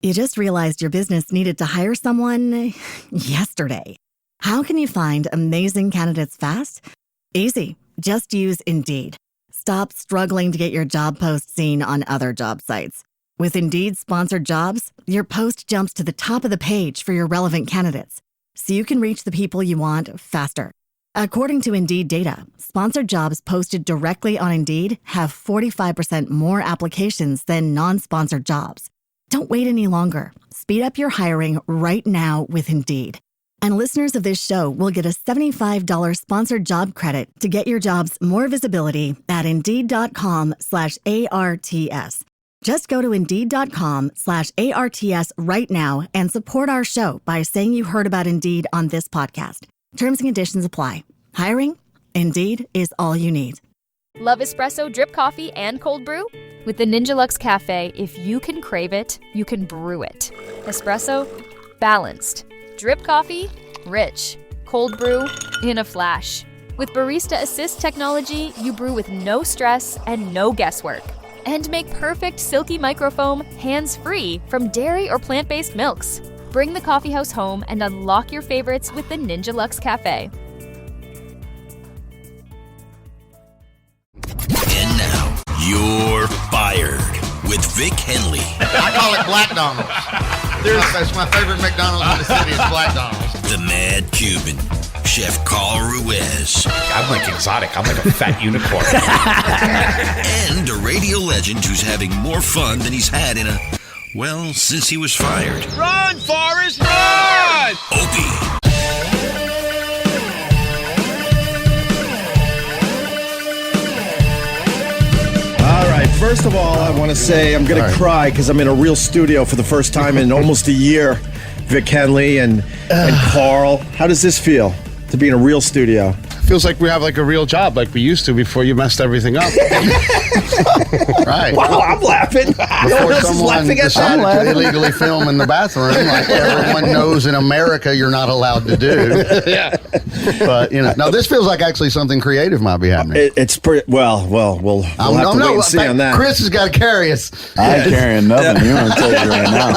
You just realized your business needed to hire someone yesterday. How can you find amazing candidates fast? Easy. Just use Indeed. Stop struggling to get your job post seen on other job sites. With Indeed sponsored jobs, your post jumps to the top of the page for your relevant candidates, so you can reach the people you want faster. According to Indeed data, sponsored jobs posted directly on Indeed have 45% more applications than non-sponsored jobs. Don't wait any longer. Speed up your hiring right now with Indeed. And listeners of this show will get a $75 sponsored job credit to get your jobs more visibility at Indeed.com/ARTS. Just go to Indeed.com/ARTS right now and support our show by saying you heard about Indeed on this podcast. Terms and conditions apply. Hiring? Indeed is all you need. Love espresso, drip coffee, and cold brew? With the Ninja Luxe Cafe, if you can crave it, you can brew it. Espresso? Balanced. Drip coffee? Rich. Cold brew? In a flash. With Barista Assist technology, you brew with no stress and no guesswork. And make perfect silky microfoam hands-free from dairy or plant-based milks. Bring the coffeehouse home and unlock your favorites with the Ninja Luxe Cafe. And now, you're fired with Vic Henley. I call it Black Donald's. That's my favorite McDonald's in the city is Black Donald's. The Mad Cuban, Chef Carl Ruiz. I'm like exotic. I'm like a fat unicorn. And a radio legend who's having more fun than he's had since he was fired. Run, Forrest, run! Opie. All right, first of all, I want to say I'm going to cry because I'm in a real studio for the first time in almost a year. Vic Henley and Carl. How does this feel to be in a real studio? Feels like we have like a real job like we used to before you messed everything up. Right. Wow, I'm laughing. Before someone decided to illegally film in the bathroom, like everyone knows in America you're not allowed to do. Yeah. But, no, this feels like actually something creative might be happening. It's pretty, we'll have to wait and see on that. Chris has got to carry us. I ain't carrying nothing. You want to tell you right now.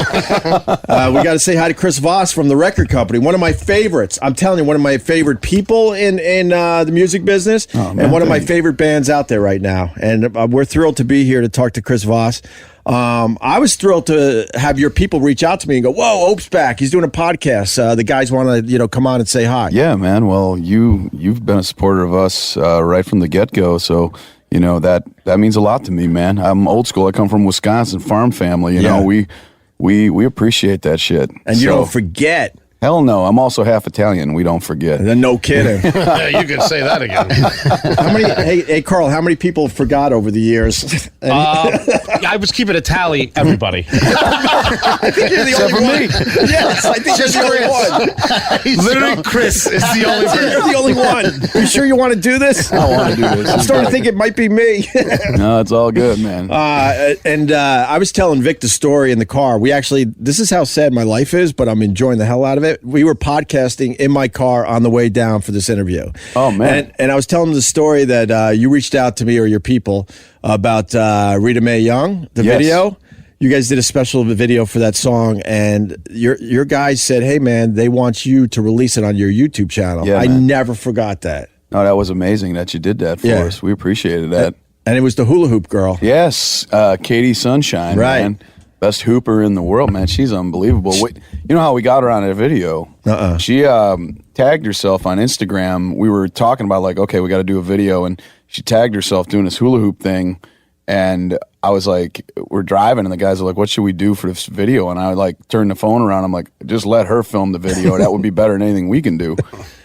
We got to say hi to Chris Voss from the record company. One of my favorites. I'm telling you, one of my favorite people in the music business, and one of my favorite bands out there right now. And we're thrilled to be here to talk to Chris Voss. I was thrilled to have your people reach out to me and go, "Whoa, Ope's back. He's doing a podcast. The guys want to, come on and say hi." Yeah, man. Well, you've been a supporter of us right from the get-go, so that means a lot to me, man. I'm old school. I come from Wisconsin, farm family. You know, we appreciate that shit. And you don't forget. Hell no. I'm also half Italian. We don't forget. No kidding. Yeah, you can say that again. Hey, Carl, how many people forgot over the years? I was keeping a tally, everybody. I think you're the Except only for one. me. Yes, I think you're the only one. Literally, Chris is the only one. You're the only one. You sure you want to do this? I want to do this. I'm starting to think it might be me. No, it's all good, man. I was telling Vic the story in the car. This is how sad my life is, but I'm enjoying the hell out of it. We were podcasting in my car on the way down for this interview. Oh, man. And I was telling him the story that you reached out to me or your people about Rita Mae Young, the video. You guys did a special video for that song, and your guys said, "Hey, man, they want you to release it on your YouTube channel." Yeah, I man. never forgot that. No, that was amazing that you did that for us. We appreciated that. And it was the hula hoop girl. Yes, Katie Sunshine, right. Man. Best hooper in the world, man. She's unbelievable. You know how we got her on that video? She tagged herself on Instagram. We were talking about okay, we got to do a video, and she tagged herself doing this hula hoop thing. And I was like, we're driving, and the guys are like, "What should we do for this video?" And I turned the phone around. I'm like, just let her film the video. That would be better than anything we can do.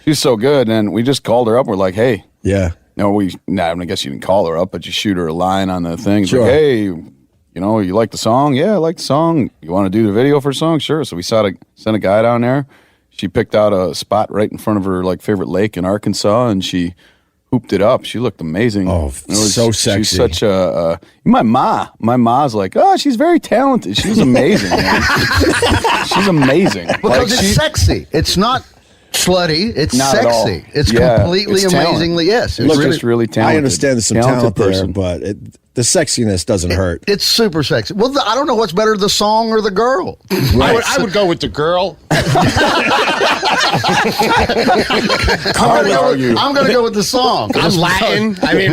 She's so good. And we just called her up. We're like, "Hey, yeah." No, I guess you didn't call her up, but you shoot her a line on the thing. Sure. Like, hey. You like the song? Yeah, I like the song. You want to do the video for a song? Sure. So we sent a guy down there. She picked out a spot right in front of her favorite lake in Arkansas, and she hooped it up. She looked amazing. Oh, so sexy. She's such a my ma's like, oh, she's very talented. She's amazing. Man. She's amazing. Because it's sexy. It's not slutty. It's not sexy. It's completely it's amazingly It's really, just really talented. I understand there's some talent there, but The sexiness doesn't hurt. It's super sexy. Well, I don't know what's better, the song or the girl. Right. I would go with the girl. I'm going to go with the song. I'm Latin. I mean,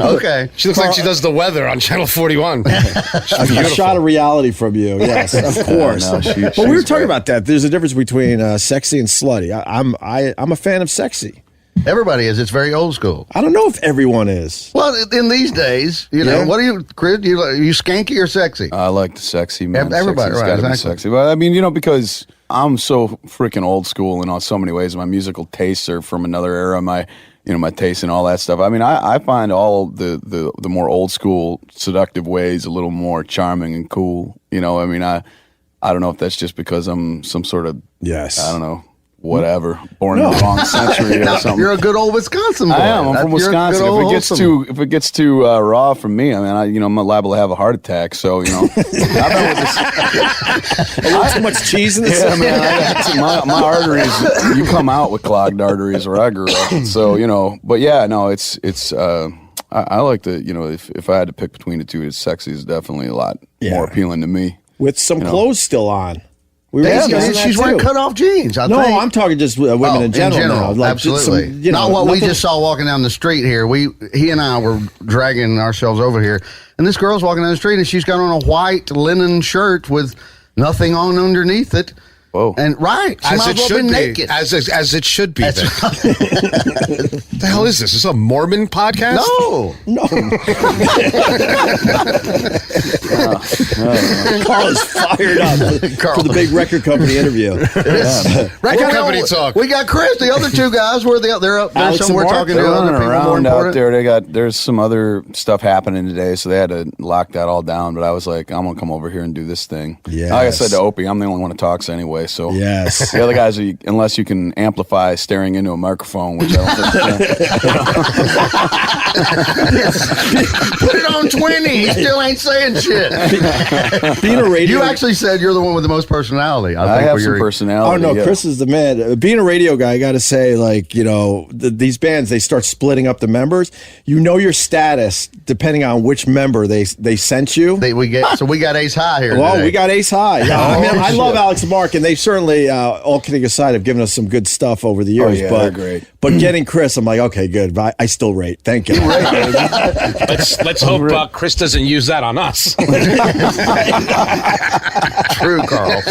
okay. She looks like she does the weather on Channel 41. A shot of reality from you. Yes, of course. But we were talking about that. There's a difference between sexy and slutty. I'm a fan of sexy. Everybody is. It's very old school. I don't know if everyone is. Well, in these days, you know, what are you, Chris? You skanky or sexy? I like the sexy, man. Everybody, Sexy's right? Gotta be sexy. But I mean, you know, because I'm so freaking old school in so many ways. My musical tastes are from another era. My taste and all that stuff. I mean, I find all the more old school, seductive ways a little more charming and cool. You know, I mean, I don't know if that's just because I'm some sort of I don't know. Whatever, born in the wrong century or something. You're a good old Wisconsin boy. I am. I'm from Wisconsin. If it gets too raw for me, I mean, I'm liable to have a heart attack. So I've been with this. A little too much cheese in the system. Man, my arteries. You come out with clogged arteries where I grew up. So but yeah, no, it's. I like the if I had to pick between the two, sexy is definitely a lot more appealing to me. With some clothes still on. She's wearing cut-off jeans. I think. I'm talking just women in general. Now. Absolutely. Not what we just saw walking down the street here. He and I were dragging ourselves over here, and this girl's walking down the street, and she's got on a white linen shirt with nothing on underneath it. Whoa. And as it should be naked. As it should be. What the hell is this? Is this a Mormon podcast? No. Carl is fired up for the big record company interview. Record company talk. We got Chris. The other two guys were they're up there somewhere talking to other people more important. Out there. There's some other stuff happening today, so they had to lock that all down. But I was like, I'm gonna come over here and do this thing. Yes. Like I said to Opie, I'm the only one who talks anyway. So yes, the other guys, unless you can amplify staring into a microphone, which I don't think. Put it on 20. He still ain't saying shit. Being a radio, you actually said you're the one with the most personality. I have some personality. Oh no, Chris is the man. Being a radio guy, I got to say, these bands, they start splitting up the members. You know your status depending on which member they sent you. We got Ace High here. Well, today. we got Ace High. I love Alex and Mark, and they certainly, all kidding aside, have given us some good stuff over the years. They're great. But getting Chris, I'm like, okay, good. But I still rate. Thank you. Let's hope Chris doesn't use that on us. True, Carl.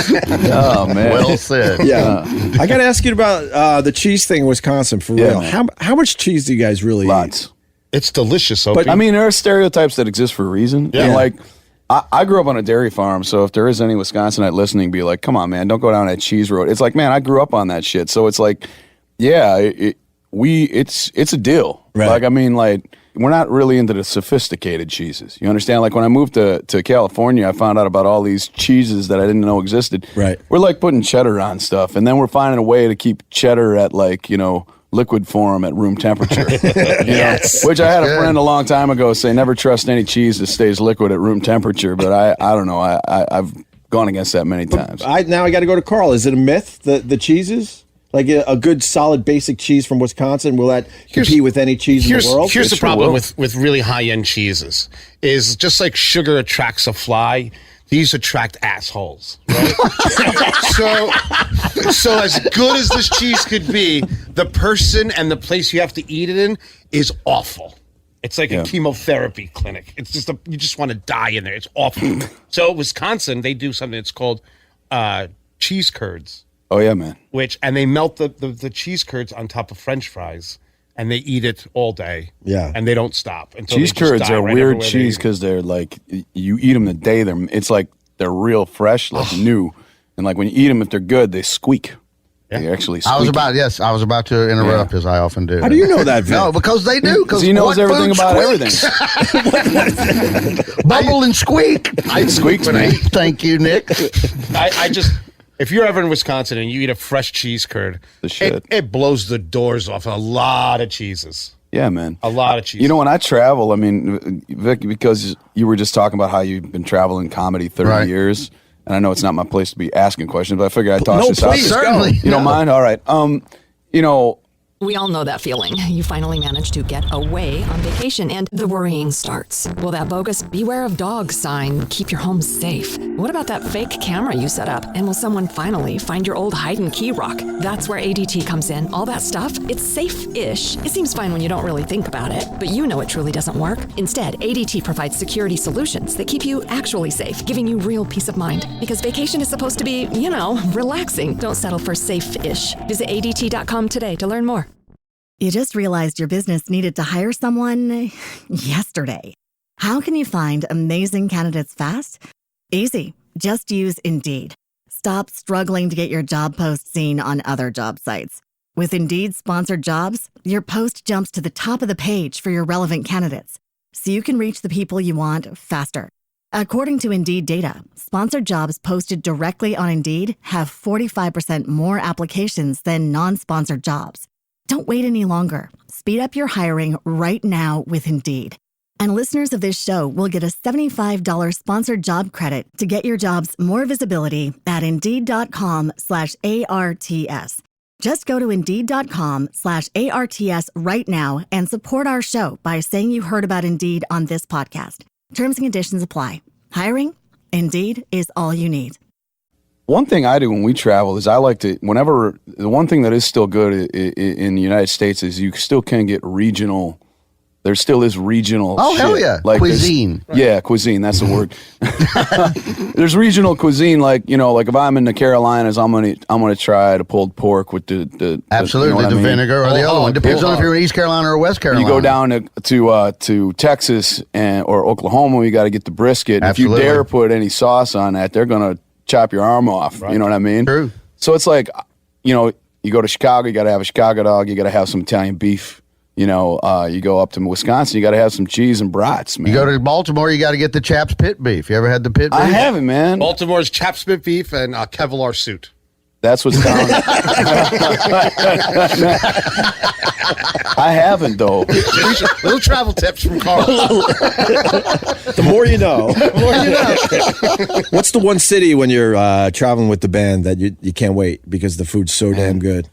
Oh man, well said. Yeah, I got to ask you about the cheese thing in Wisconsin for real. Man. How much cheese do you guys really eat? It's delicious, Opie. But I mean, there are stereotypes that exist for a reason. Yeah. And like, I grew up on a dairy farm, so if there is any Wisconsinite listening, be like, come on, man, don't go down that cheese road. It's like, man, I grew up on that shit. So it's like, yeah, it's a deal. Right. Like, I mean, like, we're not really into the sophisticated cheeses. You understand? Like, when I moved to California, I found out about all these cheeses that I didn't know existed. Right. We're like putting cheddar on stuff, and then we're finding a way to keep cheddar at liquid form at room temperature. Yes. Which I had a friend a long time ago say, never trust any cheese that stays liquid at room temperature. But I don't know. I've gone against that many times. Now I got to go to Carl. Is it a myth, the cheeses? Like a good, solid, basic cheese from Wisconsin, will that compete with any cheese in the world? Here's the problem with really high-end cheeses is just like sugar attracts a fly, these attract assholes. Right? so as good as this cheese could be, the person and the place you have to eat it in is awful. It's like a chemotherapy clinic. It's just you just want to die in there. It's awful. So Wisconsin, they do something that's called cheese curds. Oh yeah, man. And they melt the cheese curds on top of French fries, and they eat it all day. Yeah, and they don't stop until cheese curds are weird cheese because they're like you eat them the day it's like they're real fresh, like new, and like when you eat them, if they're good, they squeak. Yeah. They actually squeak. I was about to interrupt as I often do. How do you know that, Vic? No, because they do. Because he knows everything about everything. Bubble and squeak. I squeaked me. Thank you, Nick. I just. If you're ever in Wisconsin and you eat a fresh cheese curd, it blows the doors off a lot of cheeses. Yeah, man. A lot of cheeses. You know, when I travel, I mean, Vic, because you were just talking about how you've been traveling comedy 30 years, and I know it's not my place to be asking questions, but I figured I'd toss this out. Certainly. You don't mind? All right. We all know that feeling. You finally manage to get away on vacation and the worrying starts. Will that bogus "beware of dogs" sign keep your home safe? What about that fake camera you set up? And will someone finally find your old hide and key rock? That's where ADT comes in. All that stuff, it's safe-ish. It seems fine when you don't really think about it, but you know it truly doesn't work. Instead, ADT provides security solutions that keep you actually safe, giving you real peace of mind. Because vacation is supposed to be, relaxing. Don't settle for safe-ish. Visit ADT.com today to learn more. You just realized your business needed to hire someone yesterday. How can you find amazing candidates fast? Easy. Just use Indeed. Stop struggling to get your job post seen on other job sites. With Indeed sponsored jobs, your post jumps to the top of the page for your relevant candidates, so you can reach the people you want faster. According to Indeed data, sponsored jobs posted directly on Indeed have 45% more applications than non-sponsored jobs. Don't wait any longer. Speed up your hiring right now with Indeed. And listeners of this show will get a $75 sponsored job credit to get your jobs more visibility at Indeed.com/ARTS. Just go to Indeed.com/ARTS right now and support our show by saying you heard about Indeed on this podcast. Terms and conditions apply. Hiring? Indeed is all you need. One thing I do when we travel is I like to, the one thing that is still good in the United States is you still can get regional. There still is regional shit. Hell yeah. Like cuisine. Yeah, cuisine. That's the word. There's regional cuisine. Like if I'm in the Carolinas, I'm gonna try the pulled pork with the Absolutely, the vinegar or the other one. Depends on if you're in East Carolina or West Carolina. You go down to Texas or Oklahoma, you got to get the brisket. Absolutely. If you dare put any sauce on that, they're gonna chop your arm off. Right. You know what I mean? True. So it's like, you go to Chicago, you got to have a Chicago dog, you got to have some Italian beef. You go up to Wisconsin, you got to have some cheese and brats, man. You go to Baltimore, you got to get the Chaps pit beef. You ever had the pit beef? I haven't, man. Baltimore's Chaps pit beef and Kevlar suit. That's what's down. I haven't, though. Little travel tips from Carl. The more you know. What's the one city when you're traveling with the band that you can't wait because the food's so damn good?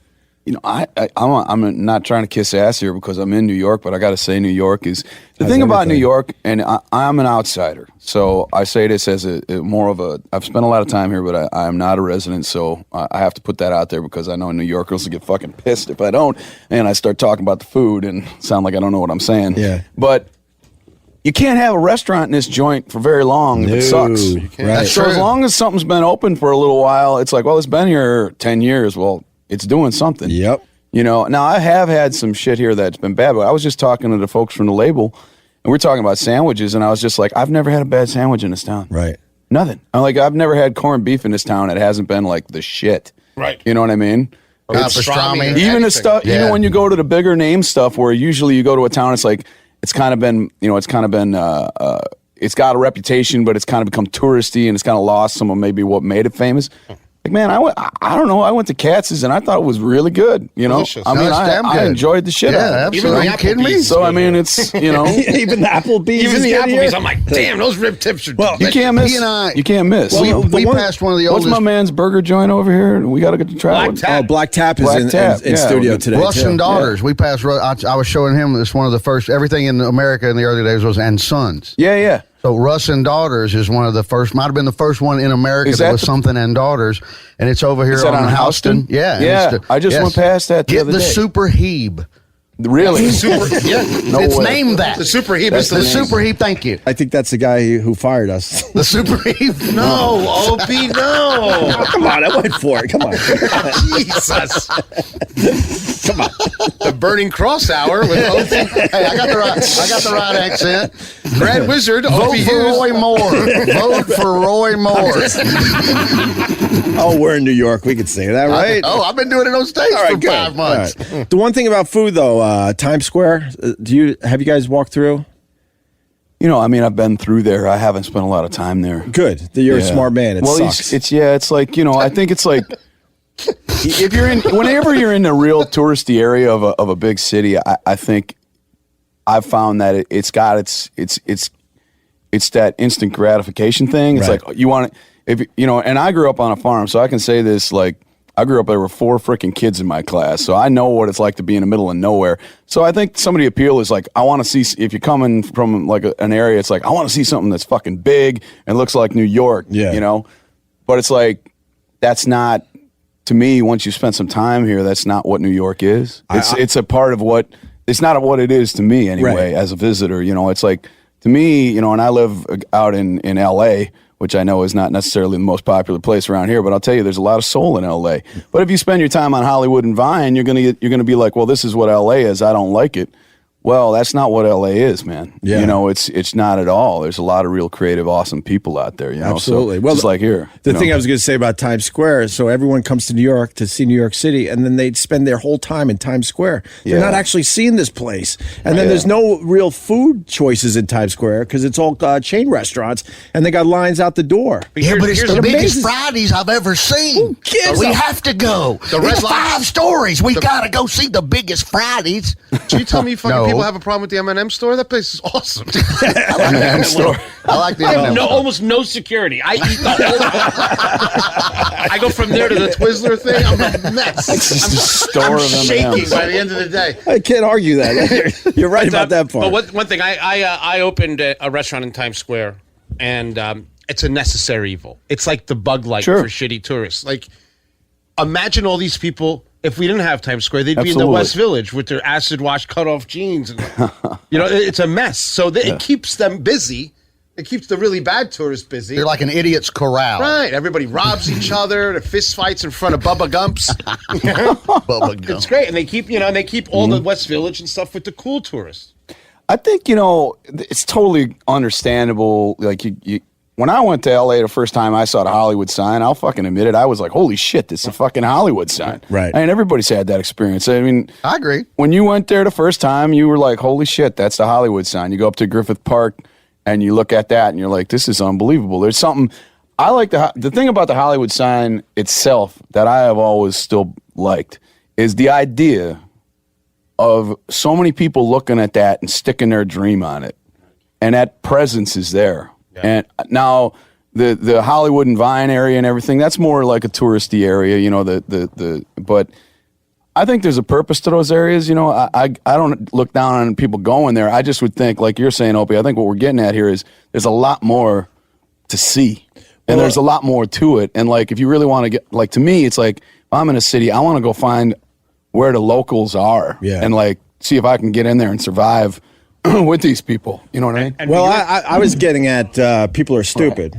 I'm not trying to kiss ass here because I'm in New York, but I got to say New York is the thing about New York, and I'm an outsider. So I say this as I've spent a lot of time here, but I'm not a resident, so I have to put that out there because I know New Yorkers will get fucking pissed if I don't, and I start talking about the food and sound like I don't know what I'm saying. Yeah. But you can't have a restaurant in this joint for very long if it sucks. Right. So as long as something's been open for a little while, it's like, well, it's been here 10 years. Well, it's doing something. Yep. Now I have had some shit here that's been bad, but I was just talking to the folks from the label, and we're talking about sandwiches, and I was just like, I've never had a bad sandwich in this town. Right. Nothing. I've never had corned beef in this town that hasn't been like the shit. Right. You know what I mean? Pastrami. Even the stuff, even when you go to the bigger name stuff, where usually you go to a town, it's like it's got a reputation, but it's kind of become touristy, and it's kind of lost some of maybe what made it famous. Like, man, I don't know. I went to Katz's and I thought it was really good. Delicious. I mean, I enjoyed the shit out of it. Absolutely. Are you kidding me? So, I mean, it's, Even the Applebee's. Even the Applebee's, I'm like, damn, those rib tips are you can't miss. You can't miss. We passed one of the What's oldest. my man's burger joint over here? We got to get to try Black it. Tap. Black Tap is in Yeah. studio today. Russ too. and Daughters. We passed. I was showing him this one of the first. Everything in America in the early days was and Sons. Yeah. So Russ and Daughters is one of the first. Might have been the first one in America that was something and Daughters, and it's over here Is that on Houston? Yeah. I just went past that the Get other the day. Super Heeb. Really? It's named that. The Super Heeb is The Super Heeb. Thank you. I think that's the guy who fired us. The Super Heeb. No, Opie, no. Come on, I went for it. Come on. Jesus. Come on. The Burning Cross Hour with Opie. Hey, I got the right accent. Grand Wizard, Vote Opie for Hughes. Roy Moore. Vote for Roy Moore. Oh, we're in New York. We could say that, right? I've been doing it on stage for 5 months. All right. The one thing about food, though, Times Square. Have you guys walked through? I've been through there. I haven't spent a lot of time there. Good. You're a smart man. It sucks. It's like, I think it's like whenever you're in a real touristy area of a big city, I think I've found that it's that instant gratification thing. It's Right. like you want it, and I grew up on a farm, so I can say this, like, I grew up, there were 4 freaking kids in my class, so I know what it's like to be in the middle of nowhere. So I think some of the appeal is like, I want to see, if you're coming from like an area, it's like, I want to see something that's fucking big and looks like New York, you know? But it's like, that's not, to me, once you spend some time here, that's not what New York is. It's a part of what, it's not what it is to me anyway, as a visitor, you know? It's like, to me, you know, and I live out in L.A., which I know is not necessarily the most popular place around here, but I'll tell you, there's a lot of soul in L.A. But if you spend your time on Hollywood and Vine, you're gonna be like, well, this is what L.A. is. I don't like it. Well, that's not what LA is, man. Yeah. You know, it's not at all. There's a lot of real creative, awesome people out there, you know. Absolutely. So, well, just like here. The thing I was going to say about Times Square, so everyone comes to New York to see New York City, and then they spend their whole time in Times Square. They're not actually seeing this place. And then there's no real food choices in Times Square because it's all chain restaurants, and they got lines out the door. But it's the biggest Fridays I've ever seen. We have to go. It's 5 stories. We got to go see the biggest Fridays. Do you tell me fucking people have a problem with the M&M store? That place is awesome. I like the M&M store. I like the M&M store. Almost no security. I eat the whole I go from there to the Twizzler thing. I'm a mess. I'm shaking by the end of the day. I can't argue that. You're right about that part. But one thing, I opened a restaurant in Times Square, and it's a necessary evil. It's like the bug light for shitty tourists. Like, imagine all these people. If we didn't have Times Square, they'd be in the West Village with their acid wash cut off jeans. And, you know, it's a mess. So it keeps them busy. It keeps the really bad tourists busy. They're like an idiot's corral. Right. Everybody robs each other. The fist fights in front of Bubba Gump's. Bubba Gump. It's great. And they keep all the West Village and stuff with the cool tourists. I think, you know, it's totally understandable. Like, when I went to LA the first time I saw the Hollywood sign, I'll fucking admit it, I was like, holy shit, this is a fucking Hollywood sign. Right. I mean, everybody's had that experience. I mean, I agree. When you went there the first time, you were like, holy shit, that's the Hollywood sign. You go up to Griffith Park and you look at that and you're like, this is unbelievable. There's something, I like the thing about the Hollywood sign itself that I have always still liked is the idea of so many people looking at that and sticking their dream on it. And that presence is there. Yeah. And now the Hollywood and Vine area and everything, that's more like a touristy area, you know, but I think there's a purpose to those areas. You know, I don't look down on people going there. I just would think, like you're saying, Opie, I think what we're getting at here is there's a lot more to see. And there's a lot more to it. And like, if you really want to get, like, to me, it's like, if I'm in a city, I want to go find where the locals are and like see if I can get in there and survive with these people, you know what I mean? Well, I was getting at people are stupid.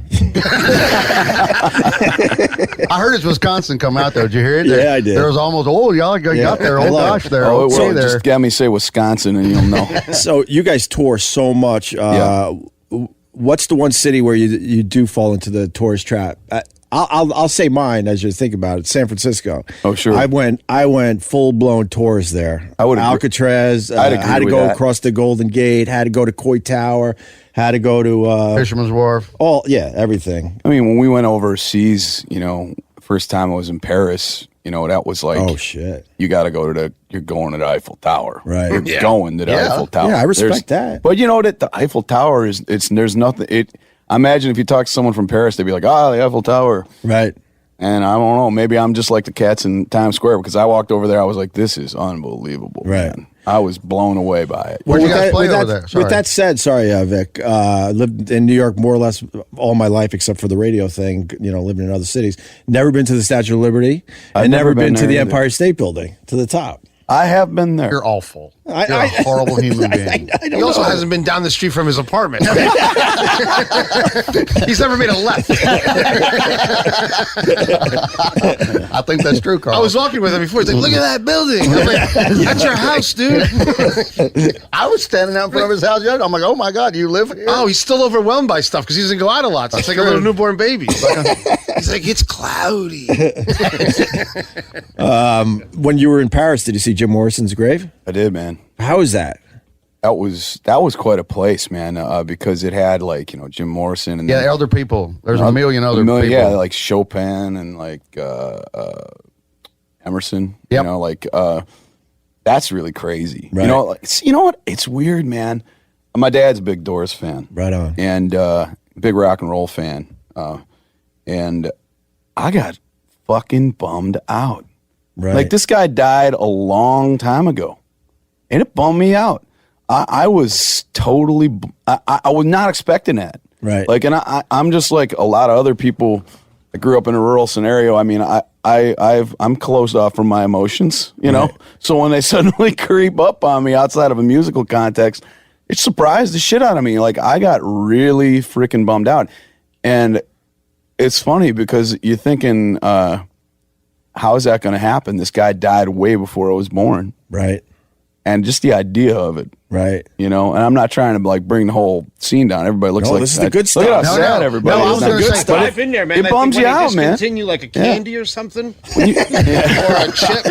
I heard it's Wisconsin come out there. Did you hear it? Yeah, I did. There was almost, y'all got there. Oh, gosh, there. Oh, well, just get me say Wisconsin and you'll know. So you guys tour so much. What's the one city where you do fall into the tourist trap? I'll say mine as you think about it. San Francisco. Oh, sure. I went full blown tourist there. I would Alcatraz. Had to go across the Golden Gate. Had to go to Coit Tower. Had to go to Fisherman's Wharf. Everything. I mean, when we went overseas, you know, first time I was in Paris, you know, that was like, oh shit, you got to go to you're going to the Eiffel Tower, right? You're going to the Eiffel Tower. Yeah, I respect that. But you know that the Eiffel Tower there's nothing. I imagine if you talk to someone from Paris, they'd be like, the Eiffel Tower. Right. And I don't know, maybe I'm just like the cats in Times Square because I walked over there, I was like, this is unbelievable. Right. Man. I was blown away by it. Where'd you guys play over there? With that said, Vic, lived in New York more or less all my life except for the radio thing, you know, living in other cities. Never been to the Statue of Liberty. And never been to the Empire State Building, to the top. I have been there. You're awful. You're a horrible human being. He also hasn't been down the street from his apartment. He's never made a left. I think that's true, Carl. I was walking with him before. He's like, look at that building. I'm like, that's your house, dude. I was standing out in front of his house. I'm like, oh, my God, you live here? Oh, he's still overwhelmed by stuff because he doesn't go out a lot. So it's like a little newborn baby. He's like, it's cloudy. When you were in Paris, did you see Jim Morrison's grave? I did, man. How was that? That was quite a place, man, because it had, like, you know, Jim Morrison and elder people. There's a million other people. Yeah, like Chopin and like Emerson. Yep. You know, like that's really crazy. Right. You know what? It's weird, man. My dad's a big Doors fan. Right on. And big rock and roll fan. And I got fucking bummed out. Right. Like, this guy died a long time ago, and it bummed me out. I was totally, I was not expecting that. Right. Like, and I'm just like a lot of other people. I grew up in a rural scenario. I mean, I'm closed off from my emotions, you know? So when they suddenly creep up on me outside of a musical context, it surprised the shit out of me. Like, I got really freaking bummed out. And it's funny because you're thinking, how is that going to happen? This guy died way before I was born. Right. And just the idea of it. Right. You know, and I'm not trying to like bring the whole scene down. Everybody looks like this is the good stuff. Look at how sad everybody I is. was Not going to good say, stuff. I've been there, man. It bums you out, man. Discontinue like a candy or something, or a chip,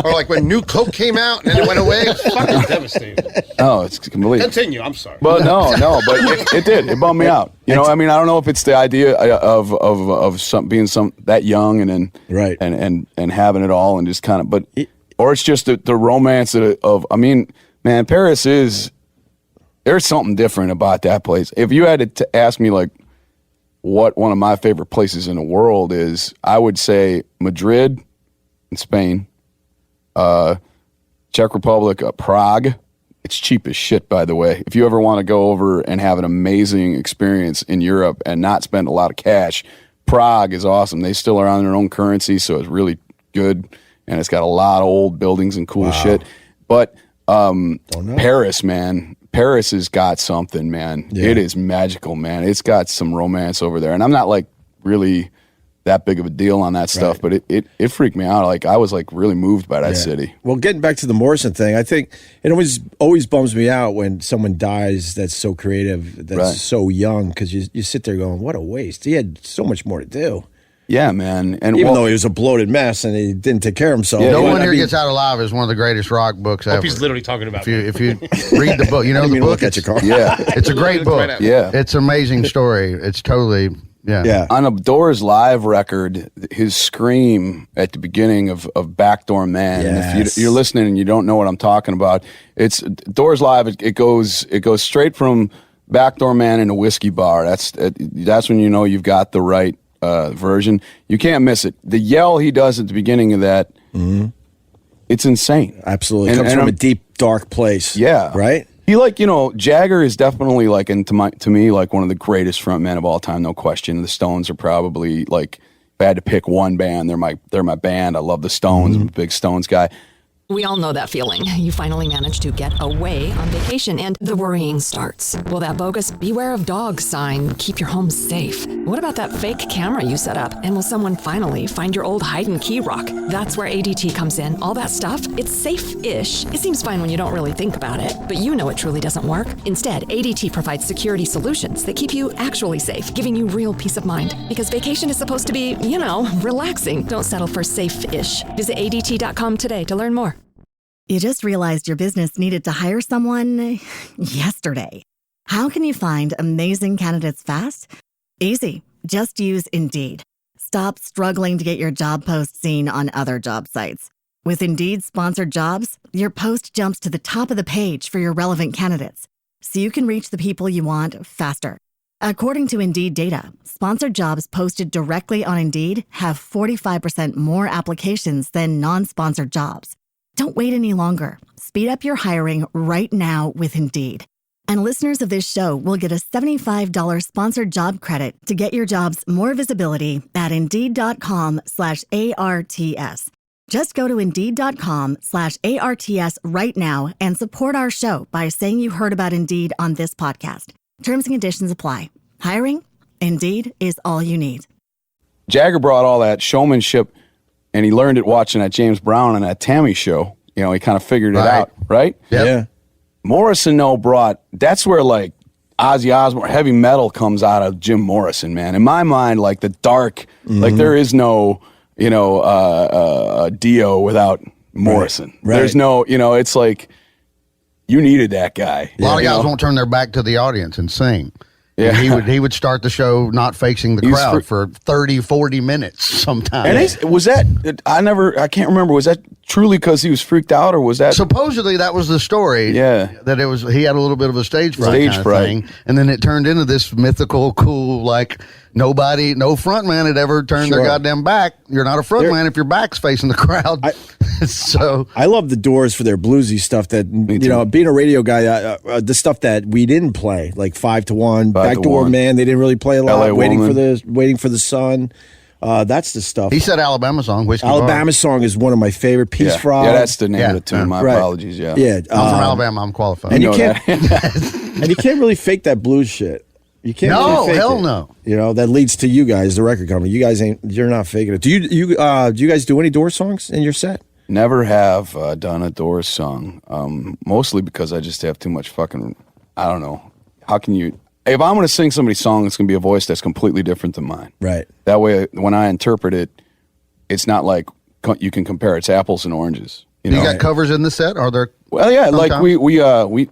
or like when New Coke came out and then it went away. It's fucking devastating. Oh, it's complete. Continue. I'm sorry. But no, but it did. It bummed me out. You know, I mean, I don't know if it's the idea of being that young and then right and having it all and just kind of, but or it's just the romance of. I mean, man, Paris is. There's something different about that place. If you had to ask me, like, what one of my favorite places in the world is, I would say Madrid in Spain, Czech Republic, Prague. It's cheap as shit, by the way. If you ever want to go over and have an amazing experience in Europe and not spend a lot of cash, Prague is awesome. They still are on their own currency, so it's really good, and it's got a lot of old buildings and cool shit. But Paris, man. Paris has got something, man. Yeah. It is magical, man. It's got some romance over there. And I'm not like really that big of a deal on that stuff, but it freaked me out. Like, I was like really moved by that city. Well, getting back to the Morrison thing, I think it always bums me out when someone dies that's so creative, that's so young, because you sit there going, what a waste. He had so much more to do. Yeah, man. And even though he was a bloated mess and he didn't take care of himself. No One Here Gets Out Alive is one of the greatest rock books ever. He's literally talking about if you read the book, you know the book. At your car. Yeah, it's a great book. Yeah, it's an amazing story. It's totally On a Doors live record, his scream at the beginning of Backdoor Man. Yes. And if you're listening and you don't know what I'm talking about, it's Doors live. It goes straight from Backdoor Man into Whiskey Bar. That's when you know you've got the right version. You can't miss it. The yell he does at the beginning of that, it's insane. Absolutely. It comes from a deep, dark place. Yeah. Right? He Jagger is definitely like, and to me, like one of the greatest frontmen of all time, no question. The Stones are probably like, if I had to pick one band, they're my band. I love the Stones. I'm a big Stones guy. We all know that feeling. You finally manage to get away on vacation and the worrying starts. Will that bogus "beware of dogs" sign keep your home safe? What about that fake camera you set up? And will someone finally find your old hide and key rock? That's where ADT comes in. All that stuff, it's safe-ish. It seems fine when you don't really think about it, but you know it truly doesn't work. Instead, ADT provides security solutions that keep you actually safe, giving you real peace of mind. Because vacation is supposed to be, relaxing. Don't settle for safe-ish. Visit ADT.com today to learn more. You just realized your business needed to hire someone yesterday. How can you find amazing candidates fast? Easy. Just use Indeed. Stop struggling to get your job post seen on other job sites. With Indeed sponsored jobs, your post jumps to the top of the page for your relevant candidates, so you can reach the people you want faster. According to Indeed data, sponsored jobs posted directly on Indeed have 45% more applications than non-sponsored jobs. Don't wait any longer. Speed up your hiring right now with Indeed. And listeners of this show will get a $75 sponsored job credit to get your jobs more visibility at Indeed.com/ARTS. Just go to Indeed.com/ARTS right now and support our show by saying you heard about Indeed on this podcast. Terms and conditions apply. Hiring? Indeed is all you need. Jagger brought all that showmanship, and he learned it watching that James Brown and that Tammy show. He kind of figured it out, right? Yep. Yeah. Morrison, that's where like Ozzy Osbourne, heavy metal comes out of Jim Morrison, man. In my mind, like the dark, like there is no, Dio without Morrison. Right. There's no, it's like you needed that guy. A lot of guys won't turn their back to the audience and sing. Yeah, he would start the show not facing the crowd for 30, 40 minutes sometimes. And was that I can't remember. Was that truly because he was freaked out, or was that supposedly that was the story? Yeah, that it was. He had a little bit of a stage fright thing, and then it turned into this mythical, cool, like no frontman had ever turned their goddamn back. You're not a frontman if your back's facing the crowd. So I love the Doors for their bluesy stuff. That being a radio guy, the stuff that we didn't play, like 5 to 1, Backdoor Man. They didn't really play a lot. Waiting for the Sun. That's the stuff. He said Alabama song. Alabama song is one of my favorite. Peace Frog. Yeah, that's the name of the tune. My apologies. Yeah, I'm from Alabama. I'm qualified. And you can't really fake that blues shit. You can't. No, fake hell it. no. That leads to you guys, the record company. You guys you're not faking it. Do you guys do any Doors songs in your set? Never have done a Doors song. Mostly because I just have too much fucking. I don't know. How can you? If I'm going to sing somebody's song, it's going to be a voice that's completely different than mine. Right. That way, when I interpret it, it's not like you can compare. It's apples and oranges. You got covers in the set? Are there? Well, yeah. Sometimes?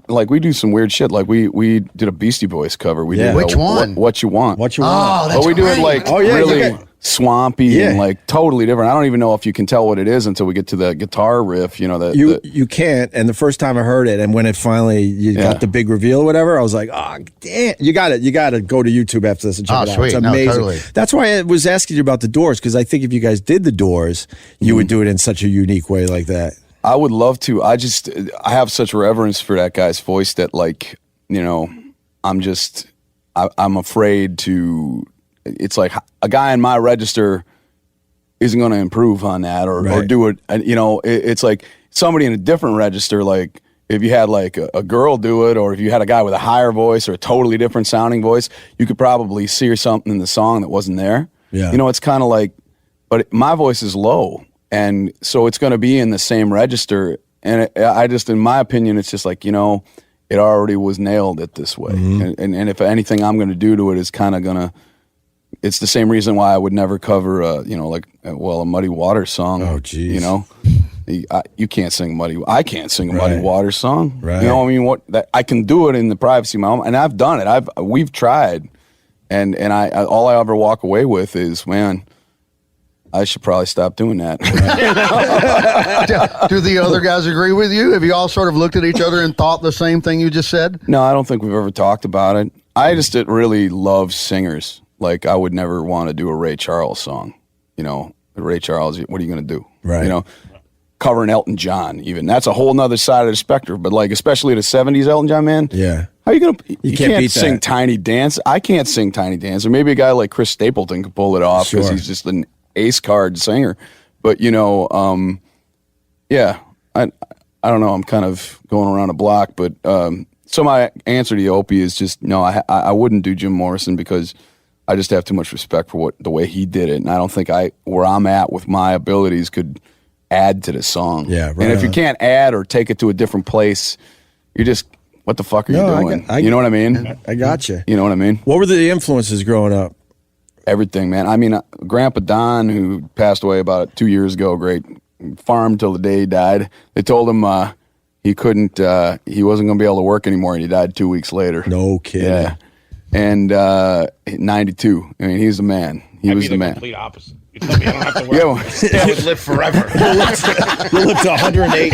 Like we do some weird shit. Like we did a Beastie Boys cover. We did which one? What You Want. What You Want. Oh, that's But we do it like really swampy and like totally different. I don't even know if you can tell what it is until we get to the guitar riff. You can't. And the first time I heard it, and when it finally got the big reveal or whatever, I was like, oh damn! You got to go to YouTube after this and check it out. Sweet. It's amazing. No, totally. That's why I was asking you about the Doors, because I think if you guys did the Doors, you would do it in such a unique way like that. I would love to. I have such reverence for that guy's voice that I'm afraid to. It's like a guy in my register isn't going to improve on that or do it. And, it's like somebody in a different register, like if you had like a girl do it, or if you had a guy with a higher voice or a totally different sounding voice, you could probably see something in the song that wasn't there. Yeah. It's kind of like, but my voice is low. And so it's going to be in the same register. And in my opinion, it's just like, it already was nailed it this way. Mm-hmm. And if anything I'm going to do to it is kind of going to, it's the same reason why I would never cover, a Muddy Waters song. Oh, geez. You can't sing I can't sing a Muddy Waters song. Right. I can do it in the privacy of my home, and I've done it. We've tried, and all I ever walk away with is, man, I should probably stop doing that. Do the other guys agree with you? Have you all sort of looked at each other and thought the same thing you just said? No, I don't think we've ever talked about it. I just really love singers. Like, I would never want to do a Ray Charles song. Ray Charles, what are you going to do? Right. Covering Elton John, even. That's a whole nother side of the spectrum. But, like, especially the 70s Elton John, man. Yeah. How are you going to... You can't beat sing that. Tiny Dance. I can't sing Tiny Dance. Or maybe a guy like Chris Stapleton could pull it off because he's just an ace card singer. But, I don't know. I'm kind of going around a block. But, so my answer to you, Opie, is just, no, I wouldn't do Jim Morrison because... I just have too much respect for the way he did it, and I don't think where I'm at with my abilities could add to the song. Yeah, right. And if you can't add or take it to a different place, you're just, what the fuck are you doing? You know what I mean? I got you. You know what I mean? What were the influences growing up? Everything, man. I mean, Grandpa Don, who passed away about 2 years ago, great, farmed till the day he died. They told him he wasn't going to be able to work anymore, and he died 2 weeks later. No kidding. Yeah. And 92. I mean, he's the man. He was the man. Complete opposite. You tell me I don't have to work. I would live forever. You'll live to 108.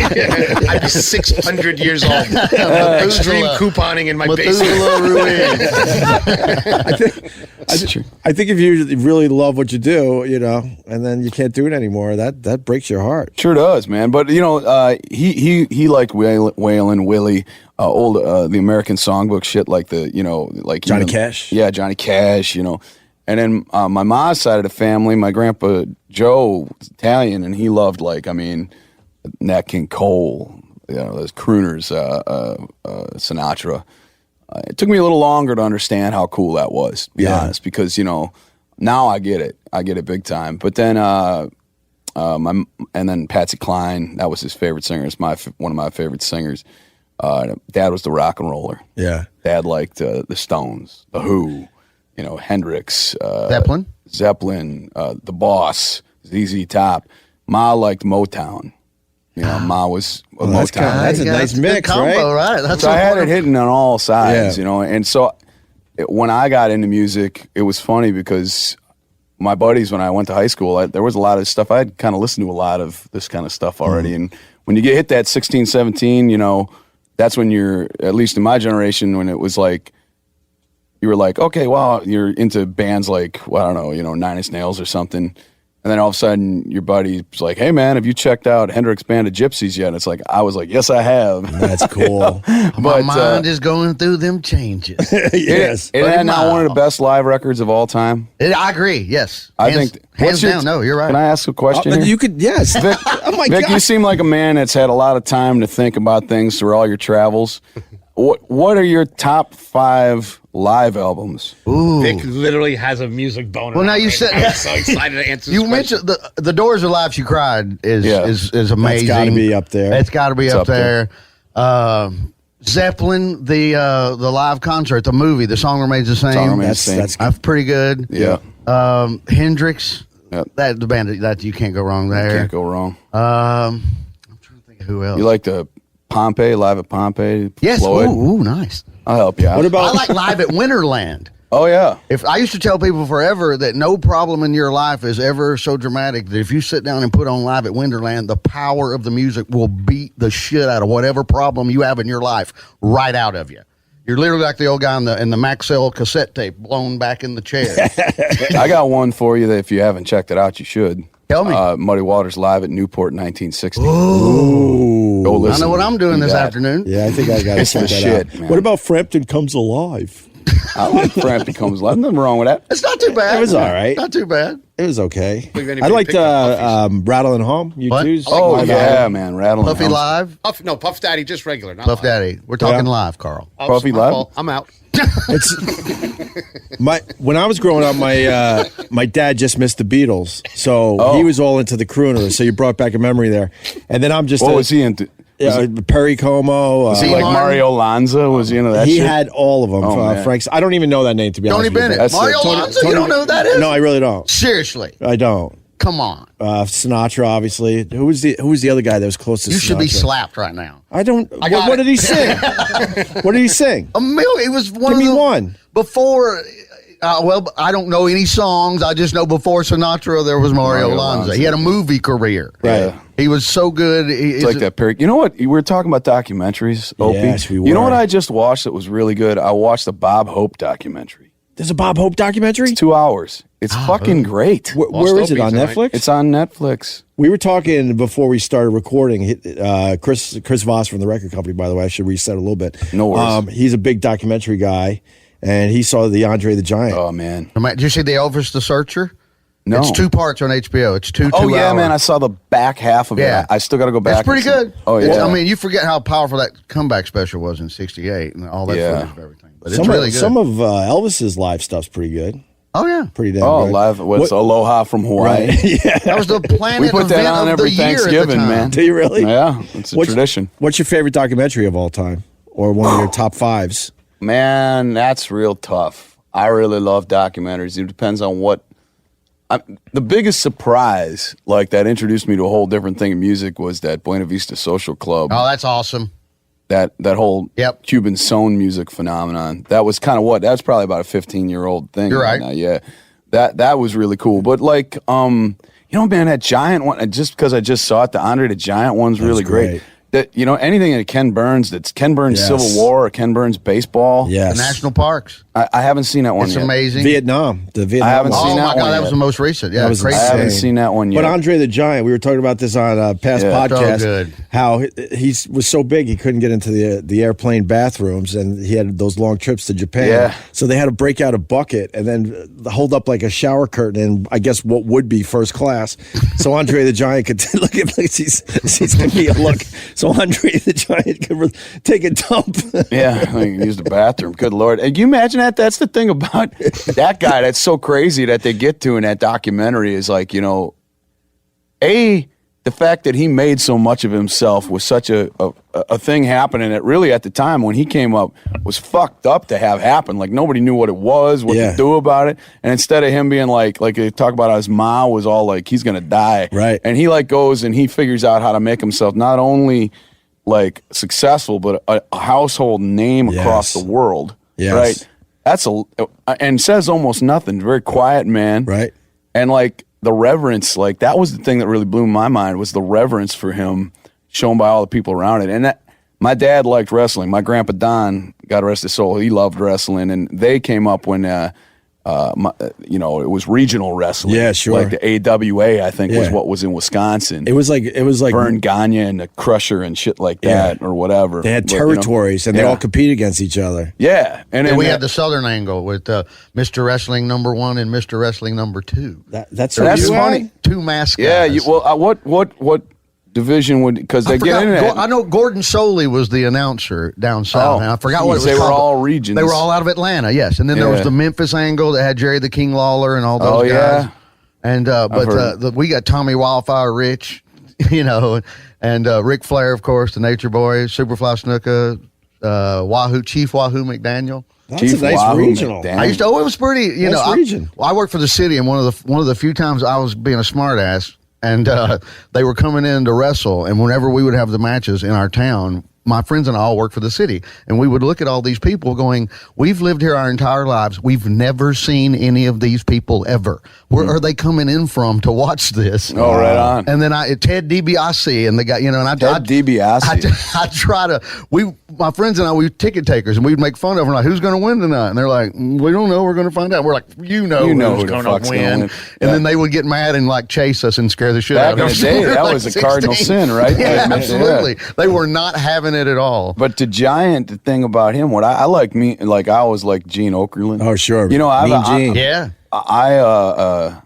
I'd be 600 years old. Extreme couponing in my basement. I think if you really love what you do, and then you can't do it anymore, that breaks your heart. Sure does, man. But he liked Waylon Willie, the American Songbook shit, like like Johnny Cash. Yeah, Johnny Cash. And then my mom's side of the family, my grandpa Joe was Italian, and he loved Nat King Cole, those crooners, Sinatra. It took me a little longer to understand how cool that was, to be honest, because now I get it. I get it big time. But then and then Patsy Cline, that was his favorite singer. It's one of my favorite singers. Dad was the rock and roller. Yeah. Dad liked the Stones, the Who. Hendrix, Zeppelin, the Boss, ZZ Top. Ma liked Motown. Ma was a Motown. That's a nice mix, combo, right? So I had it hitting on all sides, and so when I got into music, it was funny because my buddies, when I went to high school, there was a lot of stuff. I had kind of listened to a lot of this kind of stuff already. And when you get hit that 16, 17, you know, that's when you're, at least in my generation, when it was like, you were like, okay, well, you're into bands like, well, I don't know, you know, Nine Inch Nails or something. And then all of a sudden, your buddy's like, hey, man, have you checked out Hendrix Band of Gypsies yet? And it's like, I was like, yes, I have. That's cool. My mind is going through them changes. Yes. It had not one of the best live records of all time. I agree, yes. I think. Hands down, no, you're right. Can I ask a question here? You could, yes. Vic, oh, my Vic, God. you seem like a man that's had a lot of time to think about things through all your travels. What are your top 5 live albums? Ooh. Vic literally has a music boner. Well, now you said I'm so excited to answer this you question. mentioned the Doors of Life She Cried is amazing. That's got to be up there. It's got to be up there. Zeppelin, the live concert, the movie, The Song Remains the Same. That's pretty good. Yeah. Hendrix. Yep. That the band that you can't go wrong there. You can't go wrong. I'm trying to think of who else. You like the Pompeii, live at Pompeii? Yes. Floyd? Ooh, nice. I'll help you out. What about I like Live at Winterland. Oh, yeah. If I used to tell people forever that no problem in your life is ever so dramatic that if you sit down and put on Live at Winterland, the power of the music will beat the shit out of whatever problem you have in your life right out of you. You're literally like the old guy in the Maxell cassette tape blown back in the chair. I got one for you that if you haven't checked it out, you should. Tell me. Muddy Waters live at Newport 1960. Ooh. Go listen. I know what I'm doing this afternoon. Yeah, I think I got to It's check the that shit, out. man. What about Frampton Comes Alive? I like Frampton Comes Alive. Nothing wrong with that. It's not too bad. It was all right. Not too bad. It was okay. Believe I anybody liked picked up Rattle and Hum. You What? two's Oh, live yeah, album. man. Rattling. Puffy Live. Puff Daddy, just regular. Not Puff live. Daddy. We're talking Yeah. live, Carl. Oh, Puffy it's my Live? fault. I'm out. It's when I was growing up, my dad just missed the Beatles, so he was all into the crooners. So you brought back a memory there, and then I'm just What was he into? Perry Como. Was he like Martin? Mario Lanza? Was he into that He shit? had all of them. Oh, man. Frank's. I don't even know that name to be Tony honest with you. Bennett. That's Mario it. Lanza? You don't know who that is? No, I really don't. Seriously. I don't. Come on. Sinatra, obviously. Who was the other guy that was close to Sinatra? You should be slapped right now. I don't. got What it. did he sing? What did he sing? A million. It was one Give of me the one. Before. Well, I don't know any songs. I just know before Sinatra there was Mario Lanza. He had a movie career. Right. He was so good. It's like that Perry. You know what? We were talking about documentaries, Opie. Yes, we You know were. what I just watched that was really good? I watched the Bob Hope documentary. There's a Bob Hope documentary. It's 2 hours. It's fucking great. Where is it on tonight. Netflix? It's on Netflix. We were talking before we started recording. Chris Voss from the record company, by the way. I should reset a little bit. No worries. He's a big documentary guy, and he saw the Andre the Giant. Oh, man. Did you see the Elvis the Searcher? No. It's 2 parts on HBO. It's two Oh, yeah, hour. man. I saw the back half of Yeah. it. I still got to go back. It's pretty and see- good. Oh, yeah. I mean, you forget how powerful that comeback special was in '68 and all that Yeah. footage of everything. But it's really good. Some of Elvis's live stuff's pretty good. Oh yeah, Pretty damn Oh, good. live. What's Aloha from Hawaii? Right. Yeah. that was the Planet We put that event on of every the year at the Thanksgiving, time. man. Do you really? Yeah, it's a tradition. What's your favorite documentary of all time, or one of your top 5s? Man, that's real tough. I really love documentaries. It depends on what. The biggest surprise, like that introduced me to a whole different thing in music, was that Buena Vista Social Club. Oh, that's awesome. That whole Yep. Cuban sound music phenomenon. That was kind of that's probably about a 15-year-old thing. You're right. Now. Yeah, that was really cool. But like, man, that Giant one. Just because I just saw it, the Andre the Giant one's really great. That anything that Ken Burns, that's Ken Burns Yes. Civil War or Ken Burns baseball. Yes. The national parks. I haven't seen that one It's yet. amazing. Vietnam. The Vietnam. I haven't one. seen Oh that my one God, that yet. was the most recent. Yeah, That was crazy. I haven't insane. seen that one yet. But Andre the Giant, we were talking about this on a past Yeah. podcast. So good. How he was so big he couldn't get into the airplane bathrooms, and he had those long trips to Japan. Yeah. So they had to break out a bucket and then hold up like a shower curtain, and I guess what would be first class. So Andre the Giant could look at she's giving me a look. So Andre the Giant could take a dump. Yeah, I can use the bathroom. Good Lord. And can you imagine that? That's the thing about that guy that's so crazy that they get to in that documentary is like, the fact that he made so much of himself was such a thing happening that really at the time when he came up was fucked up to have happen. Like nobody knew what it was, what to do about it. And instead of him being like they talk about how his ma was all like, he's going to die. Right. And he like goes and he figures out how to make himself not only like successful, but a household name across the world. Yes. Right. and says almost nothing. Very quiet man. Right. And like the reverence, like that was the thing that really blew my mind was the reverence for him shown by all the people around it. And that my dad liked wrestling. My grandpa Don, God rest his soul, he loved wrestling. And they came up when, it was regional wrestling. Yeah, sure. Like the AWA, I think, was what was in Wisconsin. It was like Vern Gagne and the Crusher and shit like that, or whatever. They had territories, and they all compete against each other. Yeah, and we had the Southern angle with Mr. Wrestling #1 and Mr. Wrestling #2. That's funny. Two masked guys. Yeah. What division would, because they get in it. I know Gordon Soley was the announcer down south, and I forgot what it was They called. were all regions. They were all out of Atlanta, yes. And then there was the Memphis angle that had Jerry the King Lawler and all those guys. And we got Tommy Wildfire Rich, and Ric Flair, of course, the Nature Boy, Superfly Snuka, Chief Wahoo McDaniel. That's a nice regional. I used to. It was pretty. I worked for the city, and one of the few times I was being a smartass. And they were coming in to wrestle. And whenever we would have the matches in our town, my friends and I all worked for the city. And we would look at all these people going, we've lived here our entire lives. We've never seen any of these people ever. Where are they coming in from to watch this? Oh, right on. And then Ted DiBiase and the guy, and Ted DiBiase. I try to, my friends and I, we were ticket takers, and we'd make fun of them, like, who's going to win tonight? And they're like, we don't know, we're going to find out. We're like, who's going to win. And then they would get mad and like chase us and scare the shit out of us. Back in the day, that was a cardinal sin, right? Yeah, absolutely. They were not having it at all. But the Giant, the thing about him, what I like, I always like Gene Okerlund. Oh, sure. Gene. I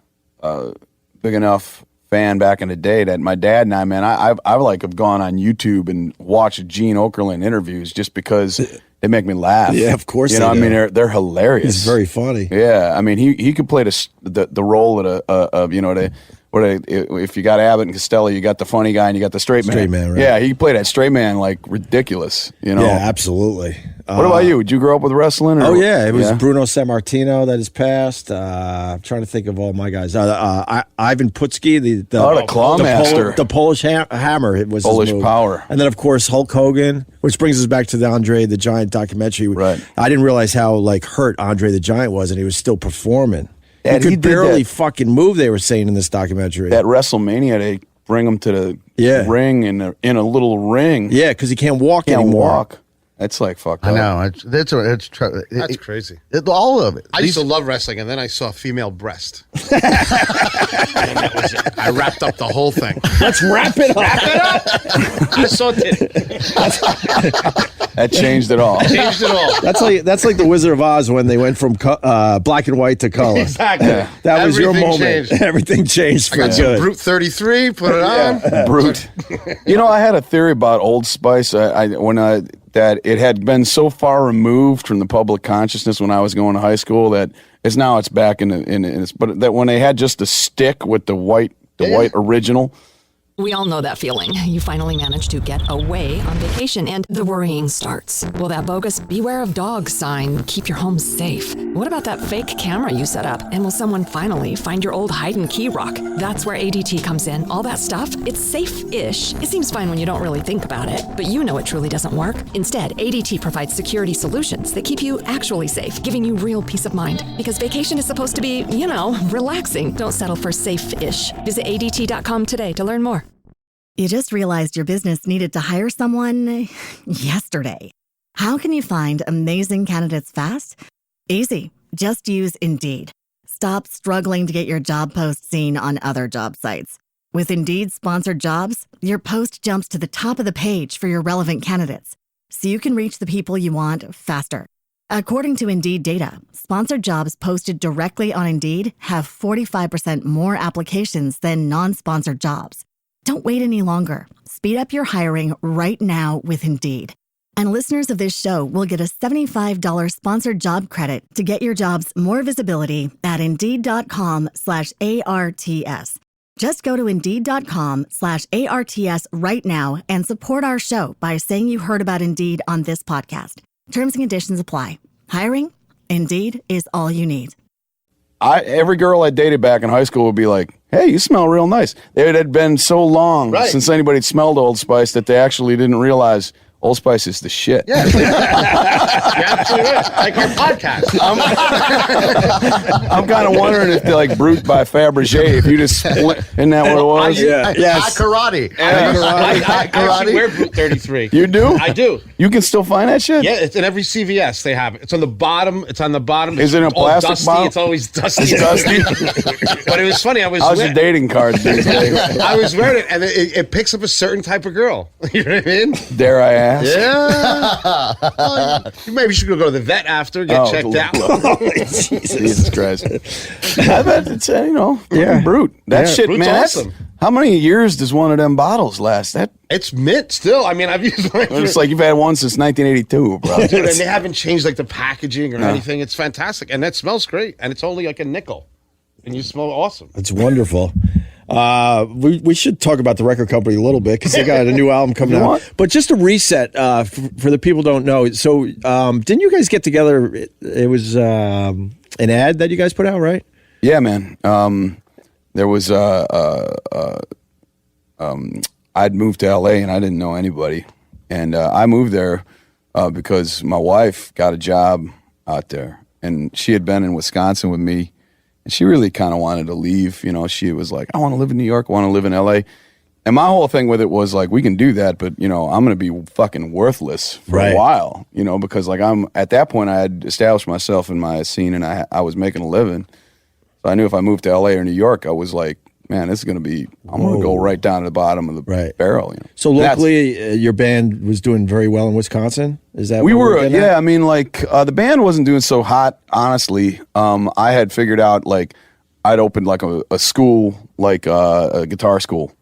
big enough fan back in the day that my dad and I, man, I like have gone on YouTube and watched Gene Okerlund interviews just because they make me laugh. Yeah, of course. I mean, they're hilarious. It's very funny. Yeah, I mean, he could play the role at if you got Abbott and Costello, you got the funny guy and you got the straight man. Straight man, right. Yeah, he played that straight man like ridiculous. Yeah, absolutely. What about you? Did you grow up with wrestling? Oh yeah, it was Bruno Sammartino that has passed. I'm trying to think of all my guys. Ivan Putski, the Clawmaster, the Polish Hammer. It was Polish his move. Power, and then of course Hulk Hogan, which brings us back to the Andre the Giant documentary. Right. I didn't realize how hurt Andre the Giant was, and he was still performing. And he could barely fucking move. They were saying in this documentary that WrestleMania they bring him to the ring in a little ring. Yeah, because he can't walk anymore. That's like fucked up. I know. That's crazy. All of it. I used to love wrestling, and then I saw female breast. And that was it. I wrapped up the whole thing. Let's wrap it up. Wrap it up. I saw it. That changed it all. Changed it all. That's like the Wizard of Oz when they went from black and white to color. Exactly. Yeah. That was your moment. Changed. Everything changed for I got good. some Brute 33. Put it on. Brute. I had a theory about Old Spice. That it had been so far removed from the public consciousness when I was going to high school that it's back but that when they had just a stick with the white original. We all know that feeling. You finally manage to get away on vacation and the worrying starts. Will that bogus "Beware of Dogs" sign keep your home safe? What about that fake camera you set up? And will someone finally find your old hide and key rock? That's where ADT comes in. All that stuff, it's safe-ish. It seems fine when you don't really think about it, but you know it truly doesn't work. Instead, ADT provides security solutions that keep you actually safe, giving you real peace of mind. Because vacation is supposed to be, relaxing. Don't settle for safe-ish. Visit ADT.com today to learn more. You just realized your business needed to hire someone yesterday. How can you find amazing candidates fast? Easy. Just use Indeed. Stop struggling to get your job post seen on other job sites. With Indeed sponsored jobs, your post jumps to the top of the page for your relevant candidates, so you can reach the people you want faster. According to Indeed data, sponsored jobs posted directly on Indeed have 45% more applications than non-sponsored jobs. Don't wait any longer. Speed up your hiring right now with Indeed. And listeners of this show will get a $75 sponsored job credit to get your jobs more visibility at Indeed.com/ARTS. Just go to Indeed.com/ARTS right now and support our show by saying you heard about Indeed on this podcast. Terms and conditions apply. Hiring? Indeed is all you need. Every girl I dated back in high school would be like, "Hey, you smell real nice." It had been so long since anybody had smelled Old Spice that they actually didn't realize Old Spice is the shit. Yeah. You're absolutely right. Like our podcast. I'm kind of wondering if they're like Brut by Fabergé. If you just split, isn't that what it was? Yes. Karate. I actually wear Brut 33. You do? I do. You can still find that shit? Yeah, it's in every CVS. They have it. It's on the bottom. Is it in a plastic dusty? bottle? It's always dusty. It's dusty. But it was funny. How's your dating card these days? I was wearing it, and it picks up a certain type of girl. You know what I mean? Dare I ask? Yeah. Maybe you should go to the vet after, get checked out. Jesus Christ. I bet it's, Brut. That shit, Brut's man. awesome. How many years does one of them bottles last? It's mint still. I mean, I've used mine. It's like you've had one since 1982, bro. Dude, and they haven't changed like the packaging or anything. It's fantastic. And that smells great. And it's only like a nickel. And you smell awesome. It's wonderful. We should talk about the record company a little bit because they got a new album coming out. But just a reset for the people who don't know. So didn't you guys get together? It was an ad that you guys put out, right? Yeah, man. There was I'd moved to LA and I didn't know anybody, and I moved there because my wife got a job out there, and she had been in Wisconsin with me. And she really kind of wanted to leave. You know, she was like, I want to live in New York. I want to live in LA. And my whole thing with it was like, we can do that, but, I'm going to be fucking worthless for a while, because like at that point I had established myself in my scene and I was making a living. So I knew if I moved to LA or New York, I was like, man, this is going to be, I'm going to go right down to the bottom of the barrel. So locally, your band was doing very well in Wisconsin? Is that we were? Yeah, I mean, like the band wasn't doing so hot, honestly. I had figured out like I'd opened like a school, like a guitar school,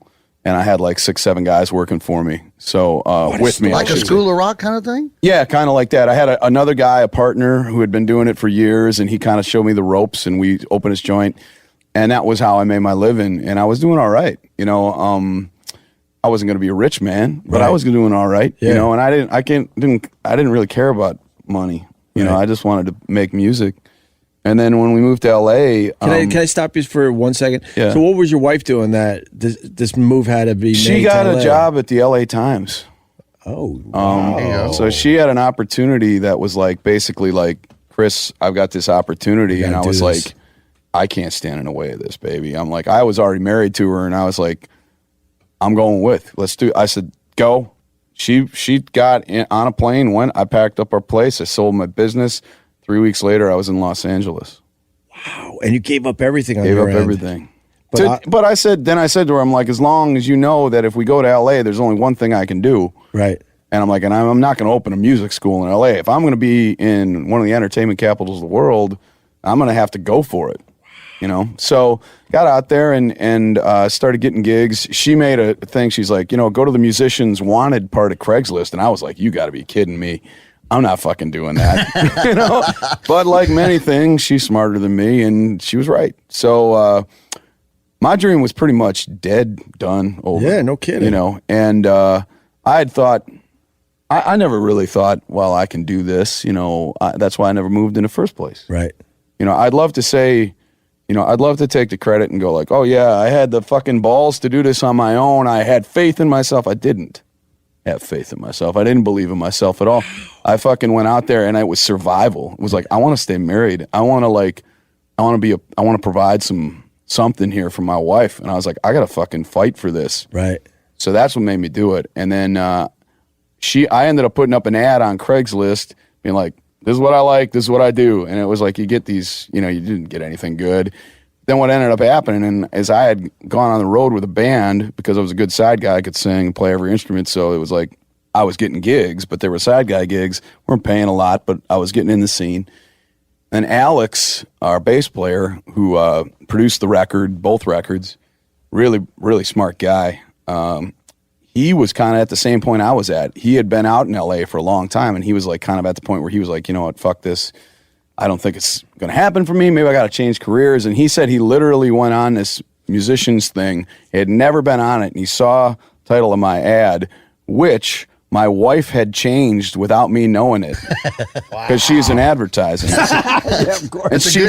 and I had like 6-7 guys working for me. So with me, like a School of Rock kind of thing. Yeah, kind of like that. I had another guy, a partner who had been doing it for years, and he kind of showed me the ropes, and we opened his joint. And that was how I made my living, and I was doing all right. I wasn't going to be a rich man, but I was doing all right. Yeah. And I didn't really care about money. I just wanted to make music. And then when we moved to LA, can I stop you for 1 second? Yeah. So what was your wife doing that this move had to be made? She got to a job at the LA Times. Oh, wow. So she had an opportunity that was like basically like, Chris, I've got this opportunity, and I was like, I can't stand in the way of this, baby. I'm like, I was already married to her, and I was like, I'm going let's do. I said, go. She got on a plane, went. I packed up our place. I sold my business. 3 weeks later, I was in Los Angeles. Wow! And you gave up everything. Gave up everything. But I said to her, I'm like, as long as you know that if we go to LA, there's only one thing I can do. Right. And I'm like, and I'm not going to open a music school in LA. If I'm going to be in one of the entertainment capitals of the world, I'm going to have to go for it. So got out there and started getting gigs. She made a thing. She's like, go to the musicians wanted part of Craigslist. And I was like, you got to be kidding me. I'm not fucking doing that. But like many things, she's smarter than me, and she was right. So my dream was pretty much dead, done, over. Yeah, no kidding. And I had thought, I never really thought, well, I can do this. That's why I never moved in the first place. Right. I'd love to say, I'd love to take the credit and go like, oh yeah, I had the fucking balls to do this on my own. I had faith in myself. I didn't have faith in myself. I didn't believe in myself at all. I fucking went out there and it was survival. It was like, I want to stay married. I want to provide something here for my wife. And I was like, I got to fucking fight for this. Right. So that's what made me do it. And then I ended up putting up an ad on Craigslist being like, this is what I like, this is what I do. And it was like, you get these, you didn't get anything good. Then what ended up happening, and as I had gone on the road with a band, because I was a good side guy, I could sing and play every instrument, so it was like I was getting gigs, but they were side guy gigs, weren't paying a lot, but I was getting in the scene. And Alex, our bass player, who produced the record, both records, really, really smart guy, he was kind of at the same point I was at. He had been out in LA for a long time, and he was like kind of at the point where he was like, you know what, fuck this. I don't think it's going to happen for me. Maybe I got to change careers. And he said he literally went on this musicians thing. He had never been on it. And he saw the title of my ad, which my wife had changed without me knowing it. Because she's in advertising. Yeah, of course. And she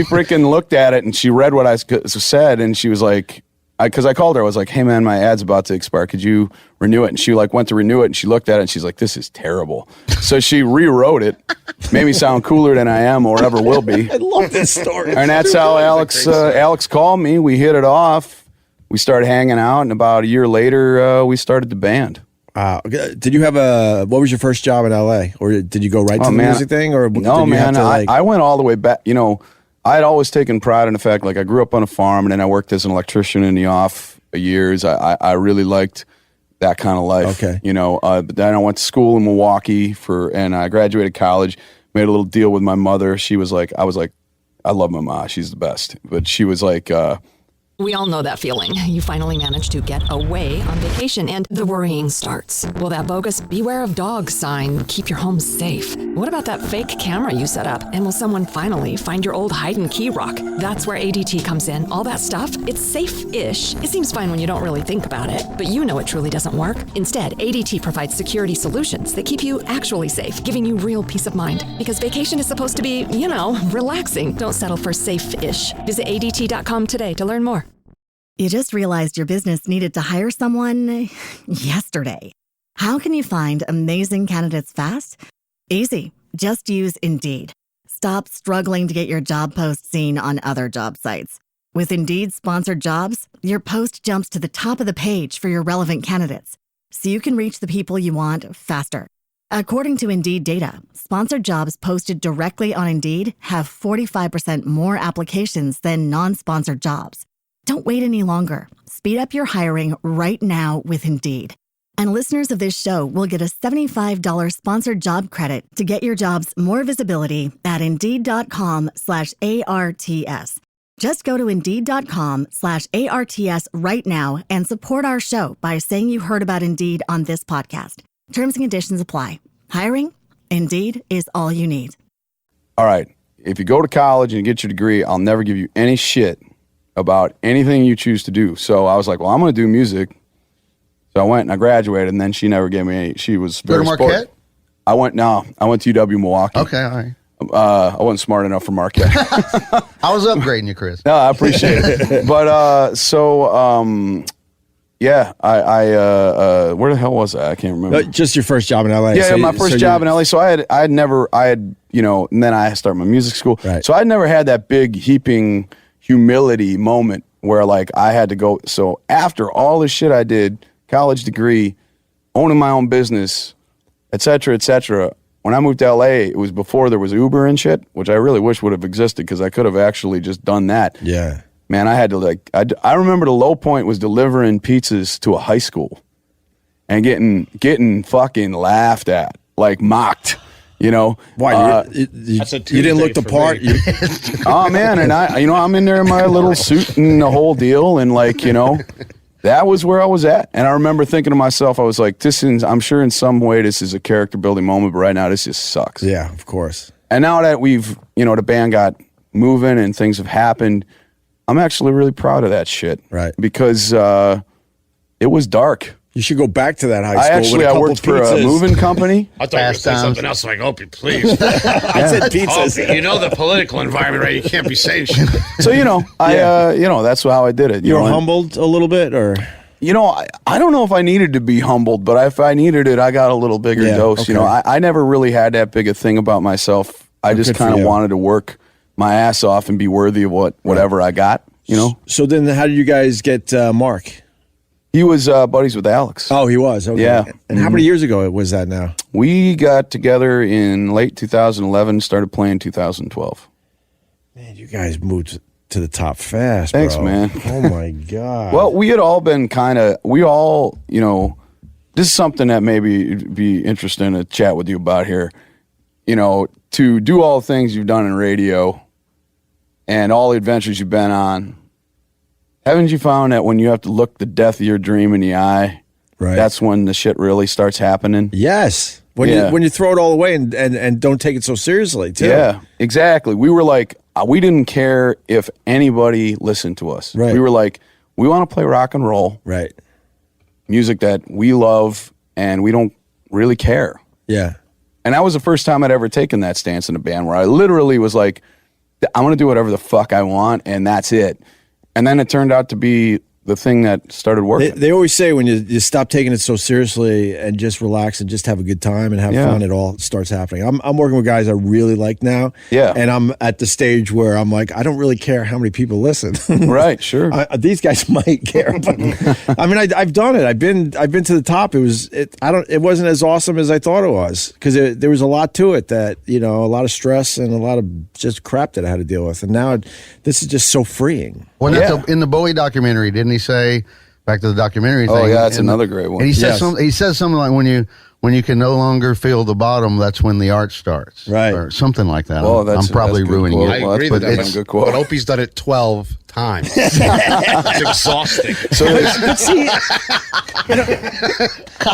freaking looked at it and she read what I said. And she was like, because I called her. I was like, hey, man, my ad's about to expire. Could you renew it? And she like went to renew it, and she looked at it, and she's like, this is terrible. So she rewrote it, made me sound cooler than I am or ever will be. I love this story. And that's how Alex called me. We hit it off. We started hanging out, and about a year later, we started the band. Did you have what was your first job in L.A.? Or did you go right to the music thing? Or no, did you man, have to, I went all the way back. You know, I had always taken pride in the fact, like, I grew up on a farm, and then I worked as an electrician in the off years. I really liked that kind of life. Okay. You know, but then I went to school in Milwaukee and I graduated college, made a little deal with my mother. She was like, I love my ma. She's the best. But she was like, We all know that feeling. You finally manage to get away on vacation and the worrying starts. Will that bogus "Beware of Dogs" sign keep your home safe? What about that fake camera you set up? And will someone finally find your old hide and key rock? That's where ADT comes in. All that stuff, it's safe-ish. It seems fine when you don't really think about it, but you know it truly doesn't work. Instead, ADT provides security solutions that keep you actually safe, giving you real peace of mind. Because vacation is supposed to be, relaxing. Don't settle for safe-ish. Visit ADT.com today to learn more. You just realized your business needed to hire someone yesterday. How can you find amazing candidates fast? Easy. Just use Indeed. Stop struggling to get your job post seen on other job sites. With Indeed sponsored jobs, your post jumps to the top of the page for your relevant candidates, so you can reach the people you want faster. According to Indeed data, sponsored jobs posted directly on Indeed have 45% more applications than non-sponsored jobs. Don't wait any longer. Speed up your hiring right now with Indeed. And listeners of this show will get a $75 sponsored job credit to get your jobs more visibility at Indeed.com/ARTS. Just go to Indeed.com/ARTS right now and support our show by saying you heard about Indeed on this podcast. Terms and conditions apply. Hiring? Indeed is all you need. all right, if you go to college and you get your degree, I'll never give you any shit about anything you choose to do. So I was like, well, I'm going to do music. So I went and I graduated, and then she never gave me any. She was very Go to Marquette? I went to UW Milwaukee. Okay, all right. I wasn't smart enough for Marquette. I was upgrading you, Chris. No, I appreciate it. But yeah, I where the hell was I? I can't remember. Just your first job in LA. Yeah, my first job in LA. So I had and then I started my music school. Right. So I'd never had that big heaping humility moment where like I had to go. So after all this shit I did, college degree, owning my own business, et cetera, when I moved to LA, it was before there was Uber and shit, which I really wish would have existed because I could have actually just done that. Yeah. Man, I had to I remember the low point was delivering pizzas to a high school and getting fucking laughed at, like mocked, you know. Why? That's a Tuesday you didn't look the for part. me. Oh man, and I'm in there in my little suit and the whole deal, and that was where I was at. And I remember thinking to myself, I was like, I'm sure in some way this is a character building moment, but right now this just sucks. Yeah, of course. And now that we've, the band got moving and things have happened, I'm actually really proud of that shit. Right. Because it was dark. You should go back to that high school. I worked for a moving company. I thought you were going to say something else like, Opie, please. I said pizzas. Opie, the political environment, right? You can't be saying shit. So, that's how I did it. You were humbled a little bit, or? I don't know if I needed to be humbled, but if I needed it, I got a little bigger dose. Okay. I never really had that big a thing about myself. I just kind of wanted to work my ass off and be worthy of whatever I got, So then how did you guys get Mark? He was buddies with Alex. Oh, he was? Okay. Yeah. And how many years ago was that now? We got together in late 2011, started playing 2012. Man, you guys moved to the top fast, Thanks, bro. man. Oh, my God. Well, we had all been this is something that maybe it'd be interesting to chat with you about here. To do all the things you've done in radio and all the adventures you've been on, haven't you found that when you have to look the death of your dream in the eye, right, that's when the shit really starts happening? Yes. When you throw it all away and don't take it so seriously, too. Yeah, exactly. We were like, we didn't care if anybody listened to us. Right. We were like, we want to play rock and roll. Right. Music that we love, and we don't really care. Yeah. And that was the first time I'd ever taken that stance in a band where I literally was like, I'm going to do whatever the fuck I want, and that's it. And then it turned out to be the thing that started working. They always say when you stop taking it so seriously and just relax and just have a good time and have fun, it all starts happening. I'm working with guys I really like now. Yeah. And I'm at the stage where I'm like, I don't really care how many people listen. Right, sure. These guys might care, but I mean, I've done it. I've been to the top. It wasn't as awesome as I thought it was because there was a lot to it that, a lot of stress and a lot of just crap that I had to deal with. And now this is just so freeing. Well, in the Bowie documentary, didn't he say, back to the documentary thing? Oh, yeah, that's another great one. And he says something like, when you can no longer feel the bottom, that's when the art starts. Right. Or something like that. Oh, I'm probably ruining quote. it. I agree Well, with that. that's a good quote. But Opie's done it 12 times. It's exhausting. So But see,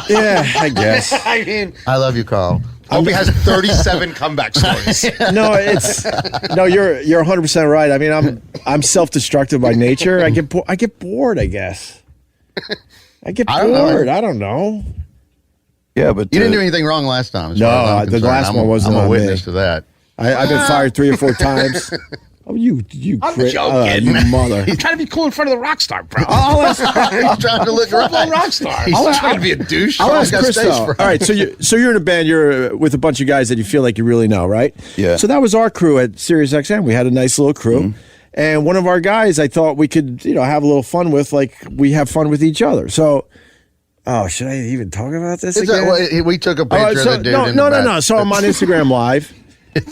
yeah, I guess. I mean, I love you, Carl. Opie has 37 comeback stories. No, you're 100% right. I mean, I'm self-destructive by nature. I get bored, I guess. I get bored. I don't know. yeah, but You didn't do anything wrong last time. as No, far as I'm the concerned. last one wasn't I'm a on witness me. to that. I've been fired 3 or 4 times. Oh, you I'm cra- joking. you mother. He's trying to be cool in front of the rock star, bro. He's trying to look right. Full rock star. He's trying to be a douche. I'll ask got Chris, stage though. fright. All right, so you're in a band. You're with a bunch of guys that you feel like you really know, right? Yeah. So that was our crew at SiriusXM. We had a nice little crew, and one of our guys, I thought we could, have a little fun with, like we have fun with each other. So, should I even talk about this again? We took a picture of the dude. No. So I'm on Instagram Live.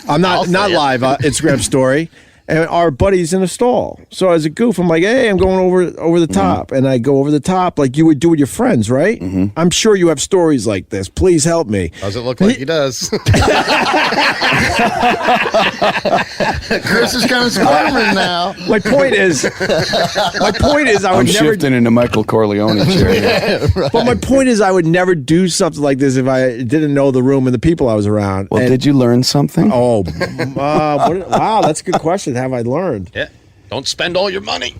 I'm not live. Instagram story. And our buddy's in a stall. So as a goof, I'm like, hey, I'm going over the top. And I go over the top like you would do with your friends, right? I'm sure you have stories like this. Please help me. Does it look like he does? Chris is kind of squirming now. My point is, I I'm would never. shifting into Michael Corleone chair. But my point is, I would never do something like this if I didn't know the room and the people I was around. Well, And- did you learn something? Oh, wow, that's a good question. Have I learned? Yeah. Don't spend all your money.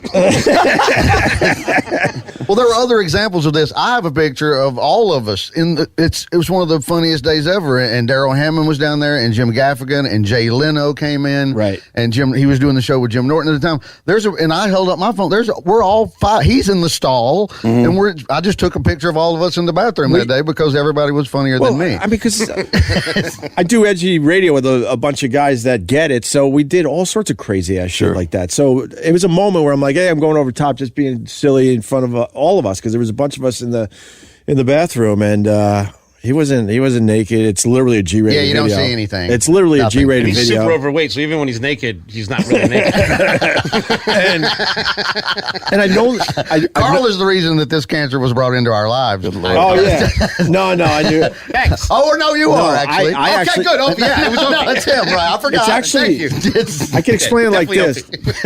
Well, there are other examples of this. I have a picture of all of us. It was one of the funniest days ever. And Daryl Hammond was down there, and Jim Gaffigan, and Jay Leno came in. Right. And he was doing the show with Jim Norton at the time. And I held up my phone. We're all 5. He's in the stall, and I just took a picture of all of us in the bathroom that day because everybody was funnier than me. I mean, because I do edgy radio with a bunch of guys that get it, so we did all sorts of crazy ass shit like that. So it was a moment where I'm like, hey, I'm going over top, just being silly in front of all of us, because there was a bunch of us in the bathroom, and he wasn't naked. It's literally a G-rated video. Yeah, you don't see anything. It's literally Nothing. a G-rated He's video. super overweight, so even when he's naked, he's not really naked. and I know Carl is the reason that this cancer was brought into our lives. Oh yeah, no, I knew. Thanks. Oh no, you are actually. I okay, actually- good. Oh yeah, it was no, it's him. Right, I forgot. It's actually. Thank you. I can explain it like this: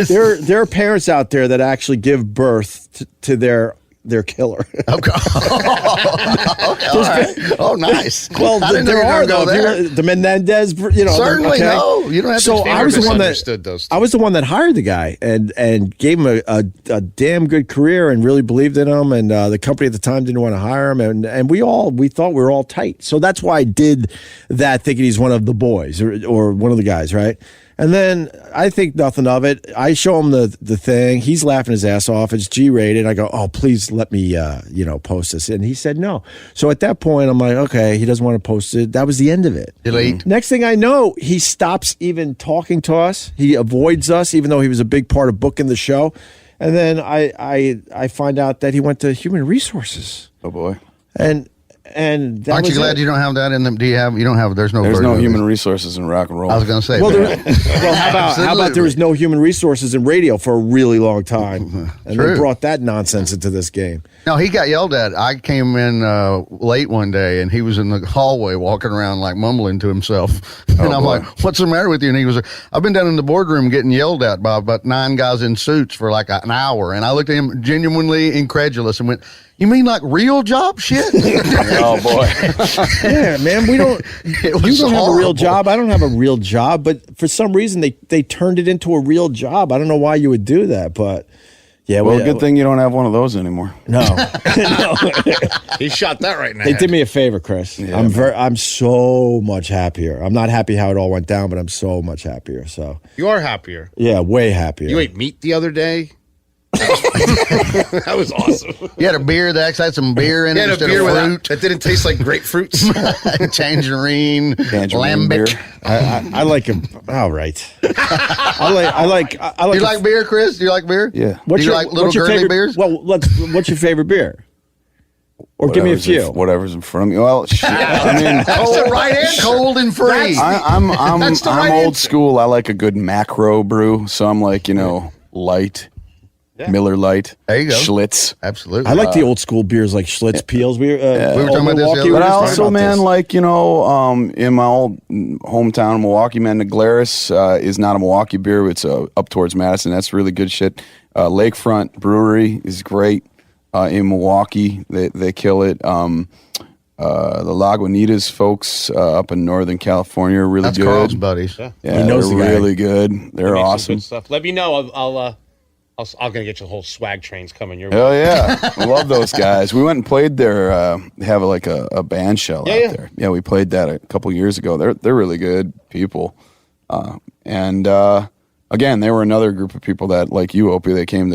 there are parents out there that actually give birth to their killer. Okay. Okay, all right. Oh, nice. Well, I didn't know there you were are gonna go though. there. The Menendez, Certainly, okay? no. You don't have to So explain I was the one that misunderstood those two. I was the one that hired the guy and gave him a damn good career and really believed in him. And the company at the time didn't want to hire him. And we thought we were all tight. So that's why I did that, thinking he's one of the boys or one of the guys, right? And then I think nothing of it. I show him the thing. He's laughing his ass off. It's G-rated. I go, oh, please let me, post this. And he said no. So at that point, I'm like, okay, he doesn't want to post it. That was the end of it. Delete. Next thing I know, he stops even talking to us. He avoids us, even though he was a big part of booking the show. And then I find out that he went to human resources. Oh boy. And that Aren't you was glad it. you don't have that in them? You don't have. There's no There's no version of human it. resources in rock and roll. I was going to say. Well, that. how about there was no human resources in radio for a really long time, and True. they brought that nonsense into this game. No, he got yelled at. I came in late one day, and he was in the hallway walking around like mumbling to himself. And I'm boy. like, "What's the matter with you?" And he was like, "I've been down in the boardroom getting yelled at by about 9 guys in suits for like an hour." And I looked at him genuinely incredulous and went, "You mean like real job shit?" Oh boy. Yeah, man, we don't. It You was don't have a real horrible. job. I don't have a real job, but for some reason they turned it into a real job. I don't know why you would do that, but yeah. Well, good thing you don't have one of those anymore. No, He shot that right now. they did me a favor, Chris. Yeah, I'm so much happier. I'm not happy how it all went down, but I'm so much happier. So You are happier. yeah, way happier. You ate meat the other day. That was awesome. You had a beer that actually had some beer in it Yeah, a instead beer of without, fruit. that didn't taste like grapefruits. Tangerine, Tangerine lambic. beer. I like him. All right. I like. Do you like beer, Chris? Do you like beer? Yeah. Do you like little girly favorite beers? Well, what's your favorite beer? Or give me a few. Whatever's in front of me. Well, shit. I mean, That's the right answer. Cold and free. I'm That's the right old answer. school. I like a good macro brew, so I'm like, light, Miller Light, There you go. Schlitz. Absolutely. I like the old school beers like Schlitz Peels. We were talking about this the other But day. I also, man, like, in my old hometown of Milwaukee, man, the Glarus is not a Milwaukee beer. It's up towards Madison. That's really good shit. Lakefront Brewery is great in Milwaukee. They kill it. The Lagunitas folks up in Northern California are really That's good. Carl's buddies. Yeah, He knows they're the guy. really good. They're Make some awesome. good stuff. Let me know. I'm gonna get you the whole swag trains coming your way. Hell yeah. I love those guys. We went and played their, they have like a band shell out there. Yeah, we played that a couple years ago. They're really good people. And again, they were another group of people that, like you, Opie, they came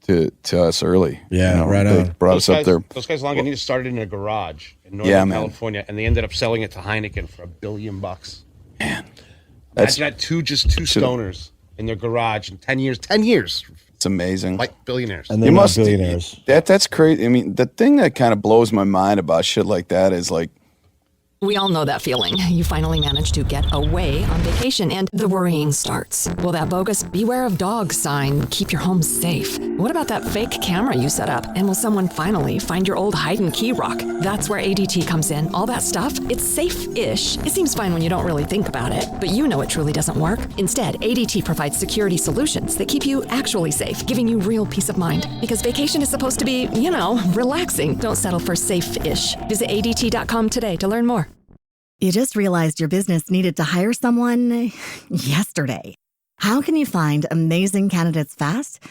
to us early. Yeah, right They on. brought us up there. Those guys Lagunitas started in a garage in Northern man. California, and they ended up selling it to Heineken for $1 billion. That's Imagine that two stoners in their garage in 10 years. 10 years. it's amazing. Like billionaires. And they're not billionaires. That's crazy. I mean, the thing that kind of blows my mind about shit like that is like, We all know that feeling. You finally managed to get away on vacation and the worrying starts. Will that bogus beware of dogs sign keep your home safe? What about that fake camera you set up? And will someone finally find your old hide and key rock? That's where ADT comes in. All that stuff, it's safe-ish. It seems fine when you don't really think about it, but you know it truly doesn't work. Instead, ADT provides security solutions that keep you actually safe, giving you real peace of mind. Because vacation is supposed to be, relaxing. Don't settle for safe-ish. Visit ADT.com today to learn more. You just realized your business needed to hire someone yesterday. How can you find amazing candidates fast?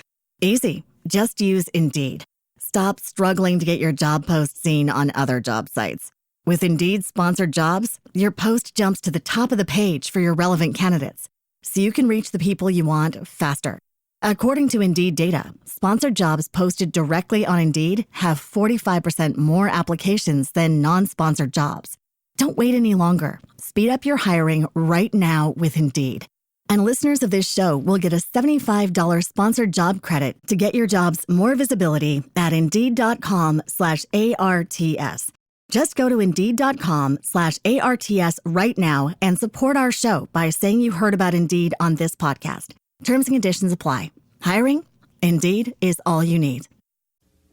Easy. Just use Indeed. Stop struggling to get your job post seen on other job sites. With Indeed sponsored jobs, your post jumps to the top of the page for your relevant candidates, so you can reach the people you want faster. According to Indeed data, sponsored jobs posted directly on Indeed have 45% more applications than non-sponsored jobs. Don't wait any longer. Speed up your hiring right now with Indeed. And listeners of this show will get a $75 sponsored job credit to get your jobs more visibility at Indeed.com/ARTS. Just go to Indeed.com/ARTS right now and support our show by saying you heard about Indeed on this podcast. Terms and conditions apply. Hiring? Indeed is all you need.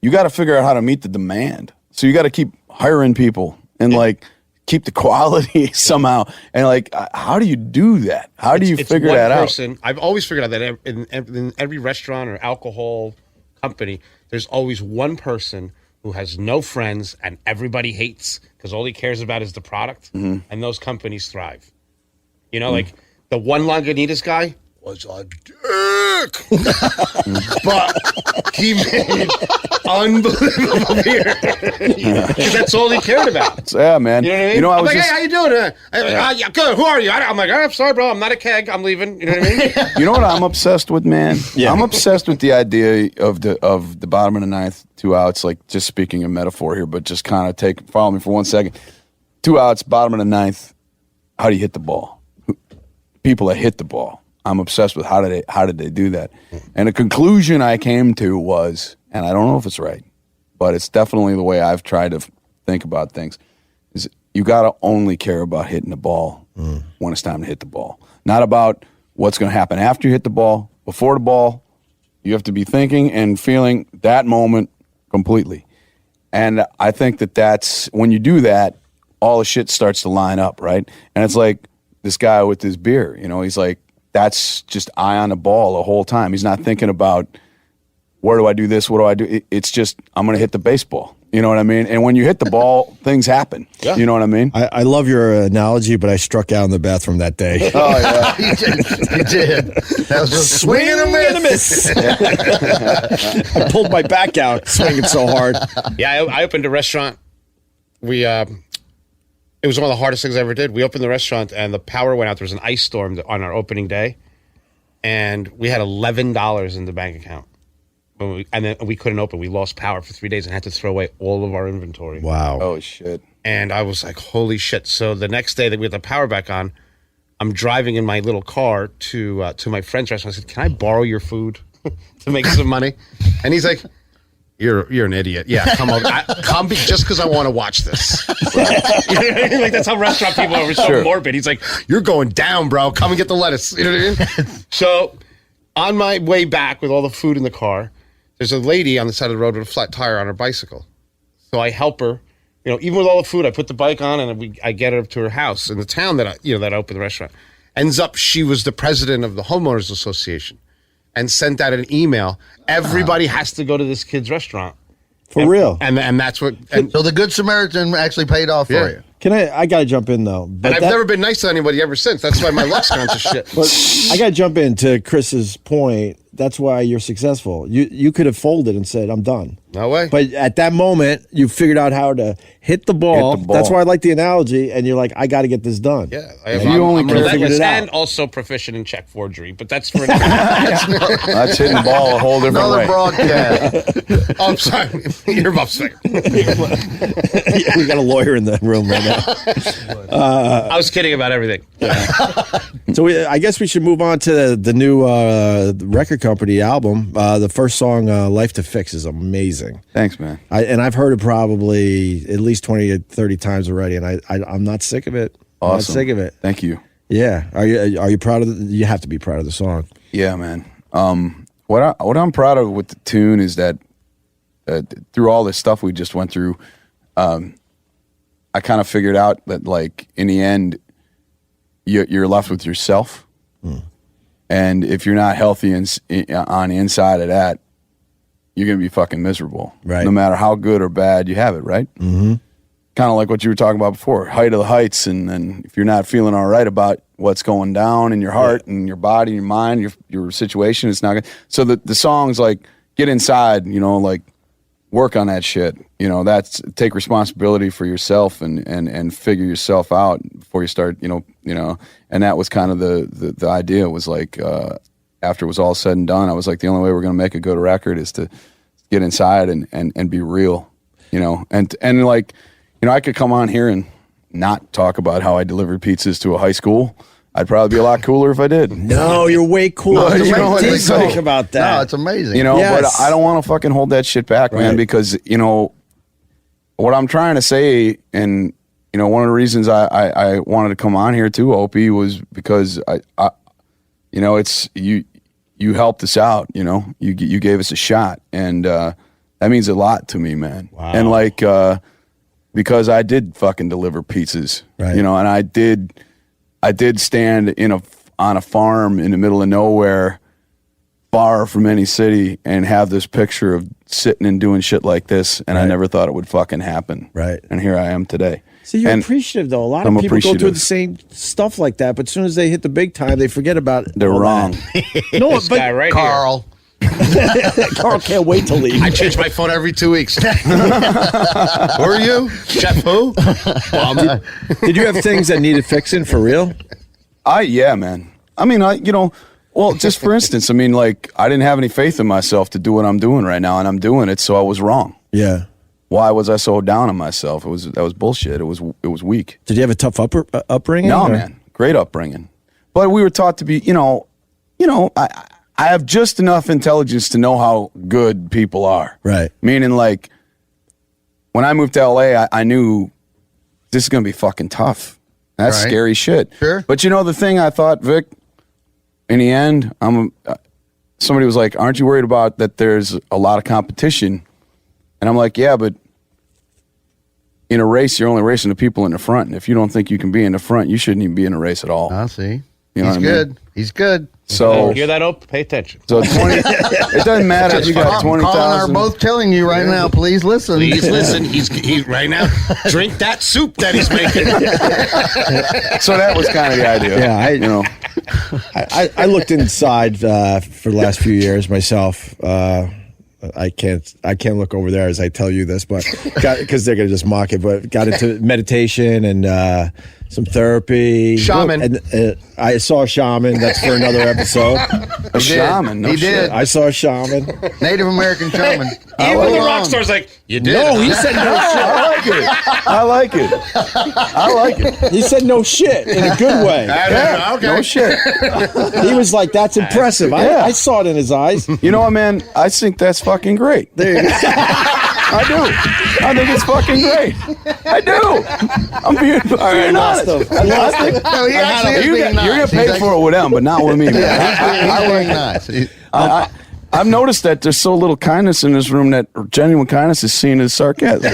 you got to figure out how to meet the demand. So you got to keep hiring people and keep the quality somehow. And how do you do that? How do you figure that out? I've always figured out that in every restaurant or alcohol company, there's always one person who has no friends and everybody hates because all he cares about is the product. Mm-hmm. And those companies thrive. Like the one Lagunitas guy was a dick. But he made unbelievable beer. Because that's all he cared about. So, yeah, man. You know what I mean? I I'm was like, hey, how you doing? Good. Who are you? I'm like, I'm sorry, bro. I'm not a keg. I'm leaving. You know what I mean? You know what I'm obsessed with, man? Yeah. I'm obsessed with the idea of the bottom of the ninth, 2 outs, just speaking in metaphor here, but just kind of follow me for 1 second. 2 outs, bottom of the ninth. How do you hit the ball? People that hit the ball. I'm obsessed with how did they do that? And the conclusion I came to was, and I don't know if it's right, but it's definitely the way I've tried to think about things, is you got to only care about hitting the ball when it's time to hit the ball. Not about what's going to happen after you hit the ball. Before the ball, you have to be thinking and feeling that moment completely. And I think that's, when you do that, all the shit starts to line up, right? And it's like this guy with his beer, he's like, that's just eye on the ball the whole time. He's not thinking about, where do I do this? What do I do? It's just, I'm going to hit the baseball. You know what I mean? And when you hit the ball, things happen. Yeah. You know what I mean? I love your analogy, but I struck out in the bathroom that day. Oh, yeah. You did. That was just swing and a miss. I pulled my back out swinging so hard. Yeah, I opened a restaurant. It was one of the hardest things I ever did. We opened the restaurant and the power went out. There was an ice storm on our opening day. And we had $11 in the bank account. and then we couldn't open. We lost power for 3 days and had to throw away all of our inventory. Wow. Oh shit. And I was like, holy shit. So the next day that we had the power back on, I'm driving in my little car to my friend's restaurant. I said, can I borrow your food to make some money? And he's like, you're an idiot. Yeah, come over. Come just because I want to watch this. You know what I mean? Like, that's how restaurant people are. We're so morbid. He's like, you're going down, bro. Come and get the lettuce. You know what I mean? So on my way back with all the food in the car, there's a lady on the side of the road with a flat tire on her bicycle. So I help her. You know, even with all the food, I put the bike on and I get her up to her house in the town that I opened the restaurant. Ends up, she was the president of the homeowners association, and sent out an email. Everybody has to go to this kid's restaurant for real. And that's what. So the Good Samaritan actually paid off for you. Can I got to jump in though. But I've never been nice to anybody ever since. That's why my luck's gone to shit. But I got to jump into Chris's point. That's why you're successful. You could have folded and said, I'm done. No way. But at that moment, you figured out how to hit the ball. That's why I like the analogy. And you're like, I got to get this done. Yeah. I'm relentless and also proficient in check forgery. But that's for that's hitting the ball a whole different Another way. broadcast. Oh, I'm sorry. You're Buff's finger. Yeah, we got a lawyer in the room right now. I was kidding about everything. So I guess we should move on to the new record company album. The first song, Life to Fix, is amazing. Thanks, man. I've heard it probably at least 20 to 30 times already, and I'm not sick of it. Awesome. I'm not sick of it. Thank you. Yeah. Are you proud of it? You have to be proud of the song. Yeah, man. What I'm proud of with the tune is that through all this stuff we just went through, I kind of figured out that, like, in the end, you're left with yourself. And if you're not healthy on the inside of that, you're going to be fucking miserable. Right. No matter how good or bad you have it, right? Mm-hmm. Kind of like what you were talking about before, height of the heights. And then if you're not feeling all right about what's going down in your heart and your body, your mind, your situation, it's not good. So the song's like, get inside, like, work on that shit. That's take responsibility for yourself and figure yourself out before you start, and that was kind of the idea. Was like, after it was all said and done, I was like, the only way we're going to make a good record is to get inside and be real, and like, I could come on here and not talk about how I delivered pizzas to a high school. I'd probably be a lot cooler if I did. No, you're way cooler. Did think about that. No, it's amazing. But I don't want to fucking hold that shit back, man, because, what I'm trying to say, and, one of the reasons I wanted to come on here too, Opie, was because I it's you helped us out, you gave us a shot, and that means a lot to me, man. Wow. And like, because I did fucking deliver pizzas, right. And I did stand on a farm in the middle of nowhere, far from any city, and have this picture of sitting and doing shit like this, and I never thought it would fucking happen. Right. And here I am today. So you're appreciative, though. A lot of people go through the same stuff like that, but as soon as they hit the big time, they forget about it. They're wrong. No, this guy right Carl. Carl can't wait to leave. I change my phone every 2 weeks. Who are you? Chef who? Did you have things that needed fixing for real? Yeah, man. I mean, well, just for instance, I mean, like, I didn't have any faith in myself to do what I'm doing right now, and I'm doing it, so I was wrong. Yeah. Why was I so down on myself? That was bullshit. It was weak. Did you have a tough upbringing? No, man. Great upbringing. But we were taught to be, I have just enough intelligence to know how good people are. Right. Meaning, like, when I moved to LA, I knew this is going to be fucking tough. That's scary shit. Sure. But the thing I thought, Vic, in the end, somebody was like, aren't you worried about that there's a lot of competition? And I'm like, yeah, but in a race, you're only racing the people in the front. And if you don't think you can be in the front, you shouldn't even be in a race at all. I see. You know He's what good. I mean? He's good. So hear that, Ope? Pay attention. So 20. It doesn't matter if you got 20,000. Colin are both telling you right now. Please listen. Please listen. He's right now. Drink that soup that he's making. So that was kind of the idea. Yeah, I looked inside for the last few years myself. I can't look over there as I tell you this, but because they're gonna just mock it. But got into meditation and some therapy. Shaman. And I saw a shaman. That's for another episode. A shaman. No He shit. did. I saw a shaman. Native American shaman. Even the rock star's like, you did. No, he said no shit. I like it. I like it. He said no shit in a good way. Yeah, okay. No shit. He was like, that's impressive. Yeah. I saw it in his eyes. You know what, man? I think that's fucking great. There you go. I do. I think it's fucking great. I do. I'm being honest. No, he actually is being nice. You're gonna pay He's for it with them, but not with me, man. He's being nice. I've noticed that there's so little kindness in this room that genuine kindness is seen as sarcasm.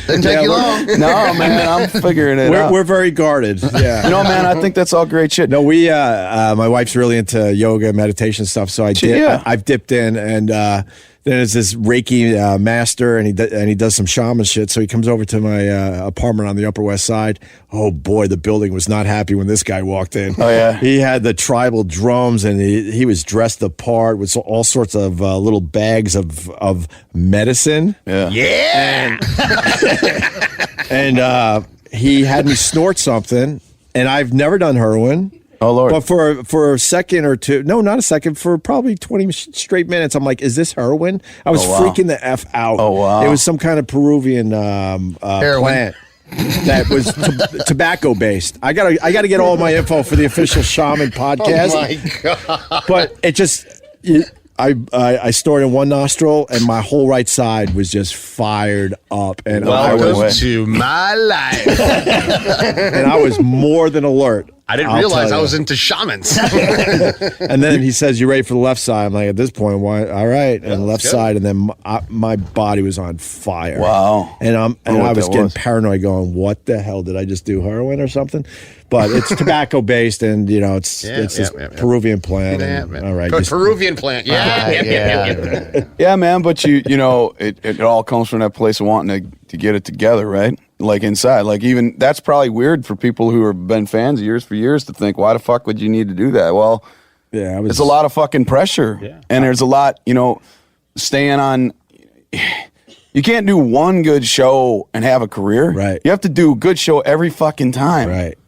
Didn't take you long. No, man, I'm figuring it out. We're very guarded. Yeah. No, man, I think that's all great shit. No, my wife's really into yoga, meditation stuff, so I've dipped in, and then there's this Reiki master, and he does some shaman shit. So he comes over to my apartment on the Upper West Side. Oh boy, the building was not happy when this guy walked in. Oh yeah, he had the tribal drums, and he was dressed the part with all sorts of little bags of medicine. Yeah. And he had me snort something, and I've never done heroin. Oh Lord! But for a second or two, no, not a second, for probably 20 straight minutes, I'm like, "Is this heroin?" I was freaking the f out. Oh wow! It was some kind of Peruvian plant that was tobacco based. I gotta get all my info for the official shaman podcast. Oh my god! But it just. I snorted in one nostril, and my whole right side was just fired up. And Welcome to my life. And I was more than alert. I didn't realize I was into shamans. And then he says, "You ready for the left side?" I'm like, at this point, why? All right, and left side, and then my body was on fire. Wow! And I was getting paranoid, going, "What the hell did I just do? Heroin or something?" But it's tobacco based, and it's this Peruvian plant. All right, Peruvian plant. Yeah, man. But it all comes from that place of wanting to get it together, right? Like inside, like even that's probably weird for people who have been fans of yours for years to think, why the fuck would you need to do that? Well, it's a lot of fucking pressure, and there's a lot, staying on. You can't do one good show and have a career. Right. You have to do a good show every fucking time. Right.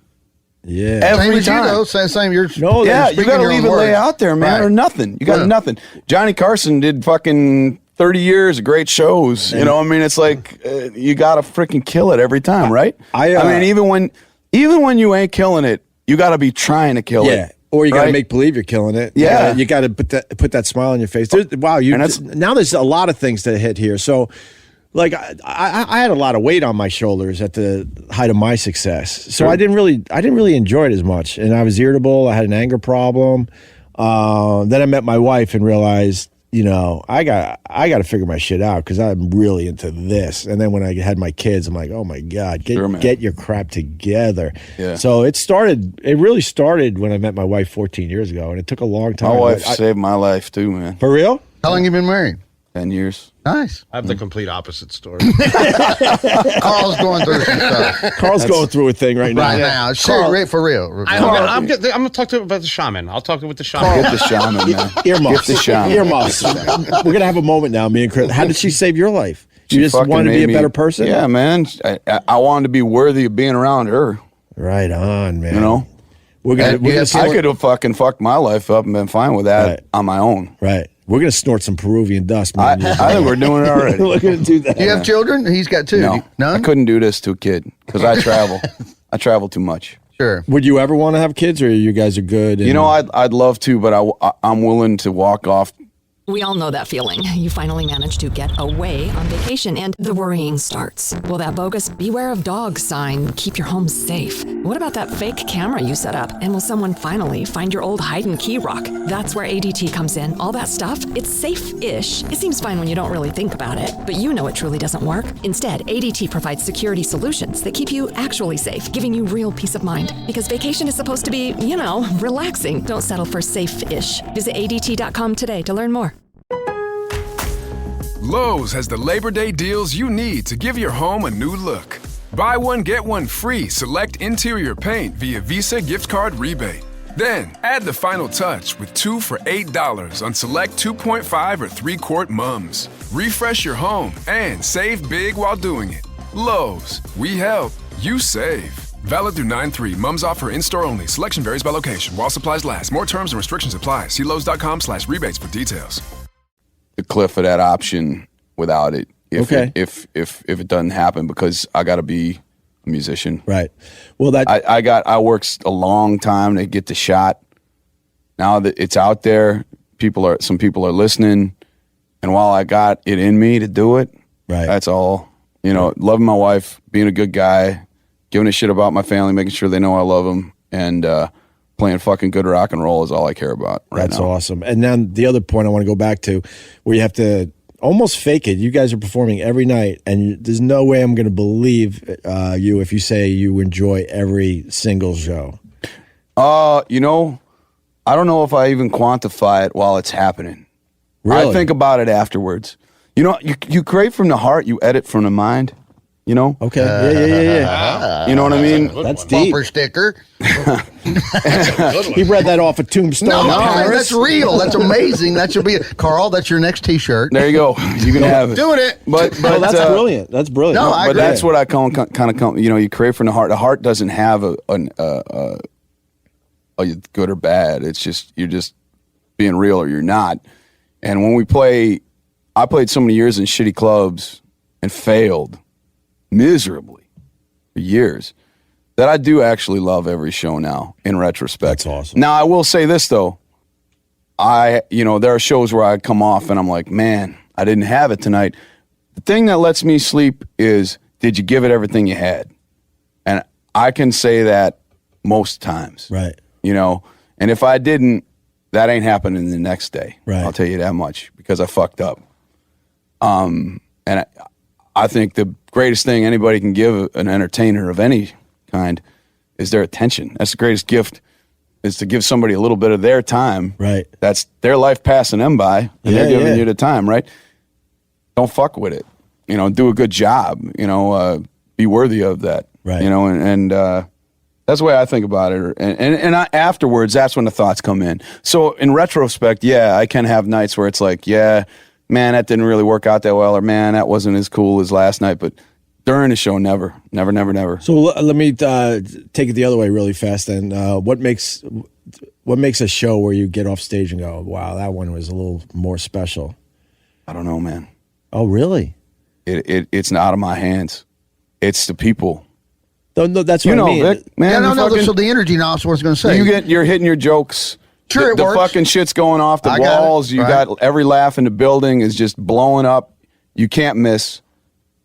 Yeah. Every Same time. as you though. Same. You're you got to leave it lay out there, man, or nothing. You got nothing. Johnny Carson did fucking 30 years of great shows. It's like you got to freaking kill it every time, right? Even when you ain't killing it, you got to be trying to kill it. Yeah. Or you got to make believe you're killing it. Yeah. You got to put that smile on your face. Now there's a lot of things to hit here. So, like, I had a lot of weight on my shoulders at the height of my success. So I didn't really enjoy it as much. And I was irritable. I had an anger problem. Then I met my wife and realized, I got to figure my shit out because I'm really into this. And then when I had my kids, I'm like, oh my God, get your crap together. Yeah. So it really started when I met my wife 14 years ago, and it took a long time. My wife saved my life too, man. For real? How long you been married? 10 years. Nice. I have the complete opposite story. Carl's going through some stuff. Carl's going through a thing right now. Right now. Carl, for real. I'm going to talk to him about the shaman. I'll talk with the shaman. Get the shaman, man. Earmuffs. Get the shaman. Earmuffs. We're going to have a moment now, me and Chris. How did she save your life? You just wanted to be a better person? Yeah, man. I wanted to be worthy of being around her. Right on, man. I could have fucking fucked my life up and been fine with that on my own. Right. We're going to snort some Peruvian dust, man. I think we're doing it already. We're going to do that. Do you have children? He's got two. No. None? I couldn't do this to a kid because I travel. I travel too much. Sure. Would you ever want to have kids, or you guys are good? I'd love to, but I'm willing to walk off. We all know that feeling. You finally managed to get away on vacation and the worrying starts. Will that bogus "beware of dogs" sign keep your home safe? What about that fake camera you set up? And will someone finally find your old hide and key rock? That's where ADT comes in. All that stuff, it's safe-ish. It seems fine when you don't really think about it, but you know it truly doesn't work. Instead, ADT provides security solutions that keep you actually safe, giving you real peace of mind. Because vacation is supposed to be, relaxing. Don't settle for safe-ish. Visit ADT.com today to learn more. Lowe's has the Labor Day deals you need to give your home a new look. Buy one, get one free select interior paint via Visa gift card rebate. Then, add the final touch with 2 for $8 on select 2.5 or 3-quart mums. Refresh your home and save big while doing it. Lowe's, we help, you save. Valid through 9/3. Mums offer in-store only. Selection varies by location. While supplies last. More terms and restrictions apply. See Lowe's.com/rebates for details. The cliff of that option without it. If it doesn't happen, because I got to be a musician. Right. Well, I worked a long time to get the shot. Now that it's out there, some people are listening, and while I got it in me to do it, right. That's all. Loving my wife, being a good guy, giving a shit about my family, making sure they know I love them, and playing fucking good rock and roll is all I care about right now. That's awesome. And then the other point I want to go back to, where you have to almost fake it. You guys are performing every night, and there's no way I'm going to believe you if you say you enjoy every single show. I don't know if I even quantify it while it's happening. Really? I think about it afterwards. You create from the heart, you edit from the mind. Okay. Yeah. You know what I mean? That's deep. Bumper sticker. He read that off a tombstone. No, that's real. That's amazing. That should be Carl. That's your next T-shirt. There you go. You can have it. Doing it. But that's brilliant. That's brilliant. No, I agree. That's what I kind of you create from the heart. The heart doesn't have a good or bad. It's just you're just being real or you're not. And when we play, I played so many years in shitty clubs and failed miserably for years that I do actually love every show now in retrospect. That's awesome. Now I will say this though, there are shows where I come off and I'm like, man, I didn't have it tonight. The thing that lets me sleep is, did you give it everything you had? And I can say that most times. Right. And if I didn't, that ain't happening the next day. Right. I'll tell you that much, because I fucked up. And I think the greatest thing anybody can give an entertainer of any kind is their attention. That's the greatest gift, is to give somebody a little bit of their time. Right. That's their life passing them by, and they're giving you the time, right? Don't fuck with it. Do a good job. Be worthy of that. Right. And that's the way I think about it. And afterwards, that's when the thoughts come in. So in retrospect, I can have nights where it's like, man, that didn't really work out that well, or man, that wasn't as cool as last night. But during the show, never. So let me take it the other way really fast. Then, what makes a show where you get off stage and go, wow, that one was a little more special? I don't know, man. Oh, really? It's not out of my hands. It's the people. No, that's what I mean. Vic, man, So the energy, now is what I was going to say. You're hitting your jokes. Sure, the fucking shit's going off the walls. You got every laugh in the building is just blowing up. You can't miss.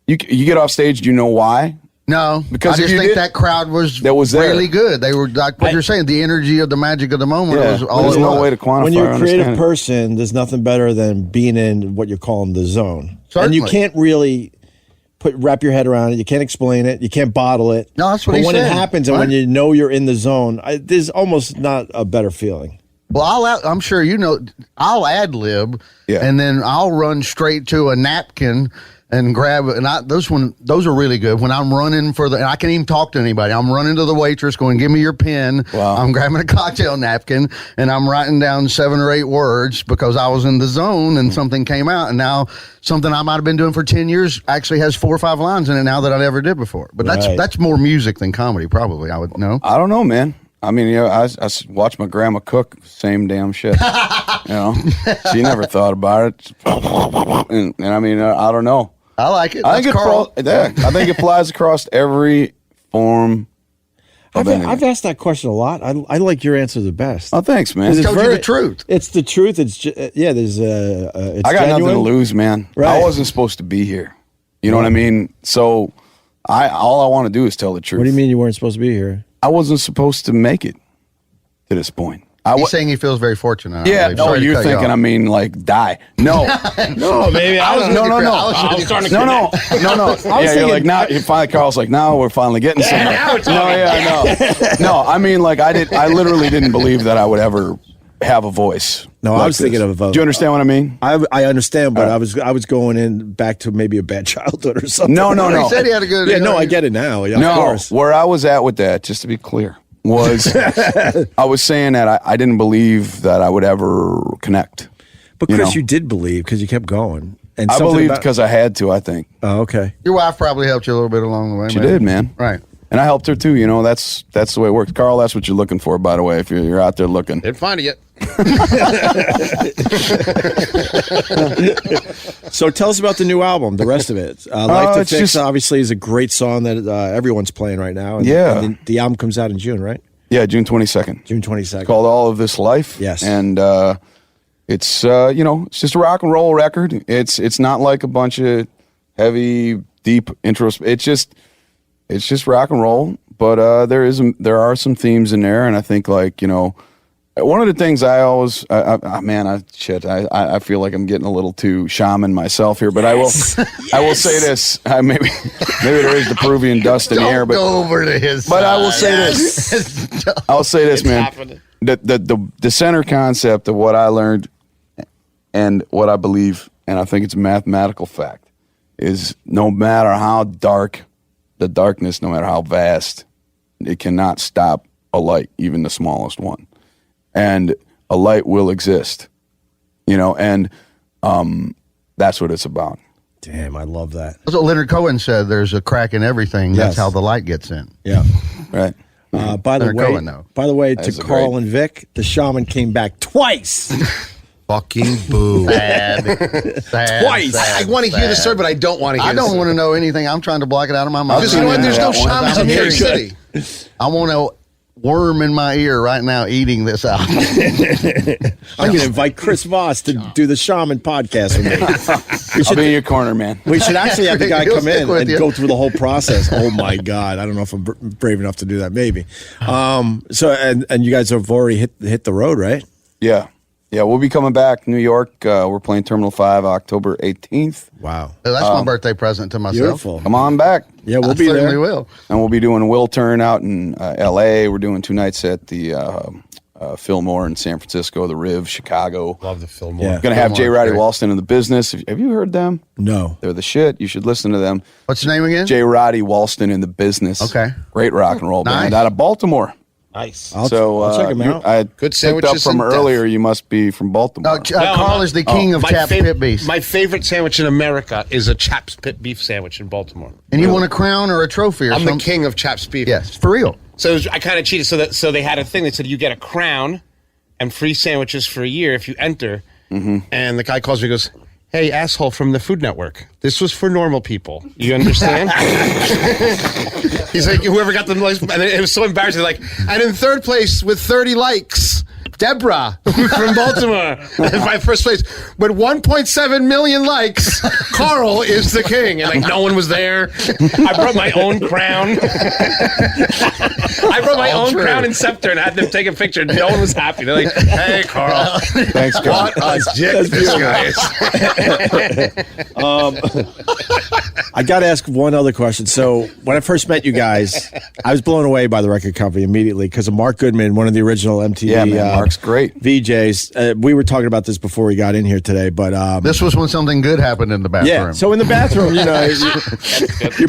You get off stage. Do you know why? No, because I just think that crowd was really good. They were like what you're saying. The energy of the magic of the moment was all. There's no way to quantify. When you're a creative person, there's nothing better than being in what you're calling the zone. Certainly. And you can't really wrap your head around it. You can't explain it. You can't bottle it. No, that's what he said. But when it happens and when you know you're in the zone, there's almost not a better feeling. Well, I'm sure I'll ad lib, and then I'll run straight to a napkin and grab it. And those are really good. When I'm running and I can't even talk to anybody. I'm running to the waitress going, give me your pen. Wow. I'm grabbing a cocktail napkin and I'm writing down 7 or 8 words because I was in the zone and something came out. And now something I might have been doing for 10 years actually has 4 or 5 lines in it now that I never did before. But that's more music than comedy, probably, I would know. I don't know, man. I mean, I watched my grandma cook, same damn shit. She never thought about it. And I mean, I don't know. I like it. I think it flies across every form of anything. I've asked that question a lot. I like your answer the best. Oh, thanks, man. It tells you the truth. It's the truth. It's there's it's I got genuine. nothing to lose, man. Right. I wasn't supposed to be here. You know what I mean? So all I want to do is tell the truth. What do you mean you weren't supposed to be here? I wasn't supposed to make it to this point. He's saying he feels very fortunate. Yeah, you're thinking, I mean, like, die. No. No, maybe I was. No. I was starting to No. You're like, now, Carl's like, now we're finally getting somewhere. No, I mean, like, I literally didn't believe that I would ever have a voice. No, like I was thinking of. Do you understand what I mean? I understand, but I was going in back to maybe a bad childhood or something. No. He said he had a good. Yeah, no, I get it now. Yeah, of course. Where I was at with that, just to be clear, was I was saying that I didn't believe that I would ever connect. But Chris, you did believe because you kept going. And I something believed about- because I had to, I think. Oh, okay. Your wife probably helped you a little bit along the way. She maybe. did, man. Right. And I helped her too. You know, that's the way it works. Carl, that's what you're looking for, by the way, if you're out there looking. Didn't find it yet. So tell us about the new album, the rest of it. Life to Fix obviously is a great song that everyone's playing right now. And, Yeah. and the album comes out in June, right? Yeah, June 22nd. June 22nd. It's called All of This Life. Yes. And it's, it's just a rock and roll record. It's not like a bunch of heavy, deep intros. It's just rock and roll. But there are some themes in there. And I think, like, one of the things I always, I feel like I'm getting a little too shaman myself here, but I will say this. Maybe there is the Peruvian dust in the air, but go over to his. But I will say this. I'll say this, man. happening. The center concept of what I learned and what I believe, and I think it's a mathematical fact, is no matter how dark the darkness, no matter how vast, it cannot stop a light, even the smallest one. And a light will exist, and that's what it's about. Damn, I love that. That's what Leonard Cohen said. There's a crack in everything. Yes. That's how the light gets in. Yeah. Right. By the Leonard way, Cohen, though. to Carl and Vic, the shaman came back twice. Fucking boo. Sad. Twice. I want to hear the story, but I don't want to hear I don't want to know anything. I'm trying to block it out of my mind. Because you know what? There's no shamans in New York City. I want a worm in my ear right now eating this out. I'm going to invite Chris Voss to do the shaman podcast with me. I'll be in your corner, man. We should actually have the guy He'll come stick in with and you. go through the whole process. Oh my God. I don't know if I'm brave enough to do that. Maybe. So you guys have already hit the road, right? Yeah. Yeah, we'll be coming back, New York. We're playing Terminal 5 October 18th. Wow. That's my birthday present to myself. Beautiful. Come on back. Yeah, we'll I be certainly there. will. And we'll be doing a Will Turn out in L.A. We're doing 2 nights at the Fillmore in San Francisco, the Riv, Chicago. Love the Fillmore. Yeah. Going to have J. Fillmore's Roddy great. Walston in the business. Have you heard them? No. They're the shit. You should listen to them. What's your name again? J. Roddy Walston in the business. Okay. Great rock and roll band Nice. out of Baltimore. Nice. I'll check him out. I Good picked up sandwiches from and earlier. You must be from Baltimore. Carl is the king of chapped pit beef. My favorite sandwich in America is a chaps pit beef sandwich in Baltimore. And you want a crown or a trophy or I'm something? the king of chaps beef. Yes, for real. So I kind of cheated. So they had a thing that said you get a crown and free sandwiches for a year if you enter. Mm-hmm. And the guy calls me and goes, "Hey, asshole from the Food Network. This was for normal people. You understand?" He's like, whoever got the most, and it was so embarrassing. Like, and in third place with 30 likes, Deborah from Baltimore. My first place. With 1.7 million likes, Carl is the king. And like, no one was there. I brought my own crown. I brought my own crown and scepter and had them take a picture. No one was happy. They're like, "Hey, Carl. Thanks, Carl. What a dick this guy is." I got to ask one other question. So when I first met you guys, I was blown away by the record company immediately because of Mark Goodman, one of the original MTV Yeah, man, Mark's great. VJs. We were talking about this before we got in here today, but This was when something good happened in the bathroom. yeah. So in the bathroom, you're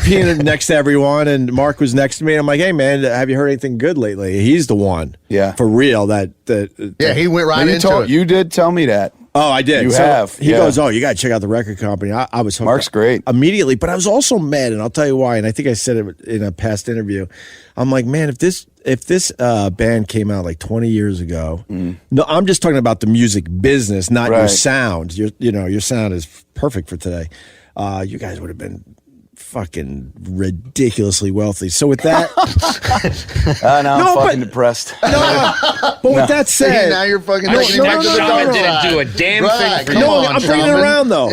peeing next to everyone, and Mark was next to me. And I'm like, "Hey, man, have you heard anything good lately?" He's the one, Yeah. for real. That Yeah, he went right into it. You did tell me that. Oh, I did. You So have, He yeah. goes, "Oh, you got to check out the record company." I was hooked Mark's great. immediately, but I was also mad, and I'll tell you why. And I think I said it in a past interview. I'm like, man, if this band came out like 20 years ago, no, I'm just talking about the music business, not your Right. sound. Your sound is perfect for today. You guys would have been fucking ridiculously wealthy. So with that, Now No, I'm fucking but- depressed. but with that See, said, now you're fucking No, taking no, it no, back to no, the no, dollar no, didn't side. do a damn Right, thing for come you. no, on, I'm bringing it Shaman. around though.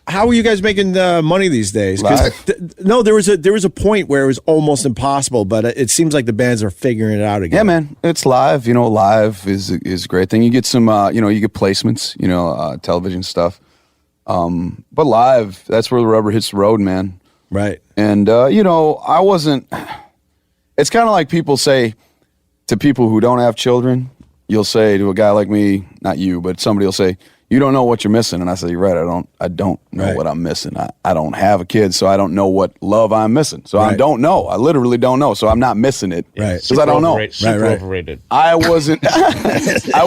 How are you guys making money these days? 'Cause Live. no, there was a point where it was almost impossible, but it seems like the bands are figuring it out again. Yeah, man, it's live. Live is a great thing. You get some, you get placements, television stuff. But live, that's where the rubber hits the road, man. Right. And I wasn't. It's kind of like people say to people who don't have children. You'll say to a guy like me, not you, but somebody will say, "You don't know what you're missing." And I say, "You're right. I don't know Right. what I'm missing. I don't have a kid, so I don't know what love I'm missing. So I Right. don't know. I literally don't know. So I'm not missing it Right. because I don't know." Super Right. overrated. I wasn't I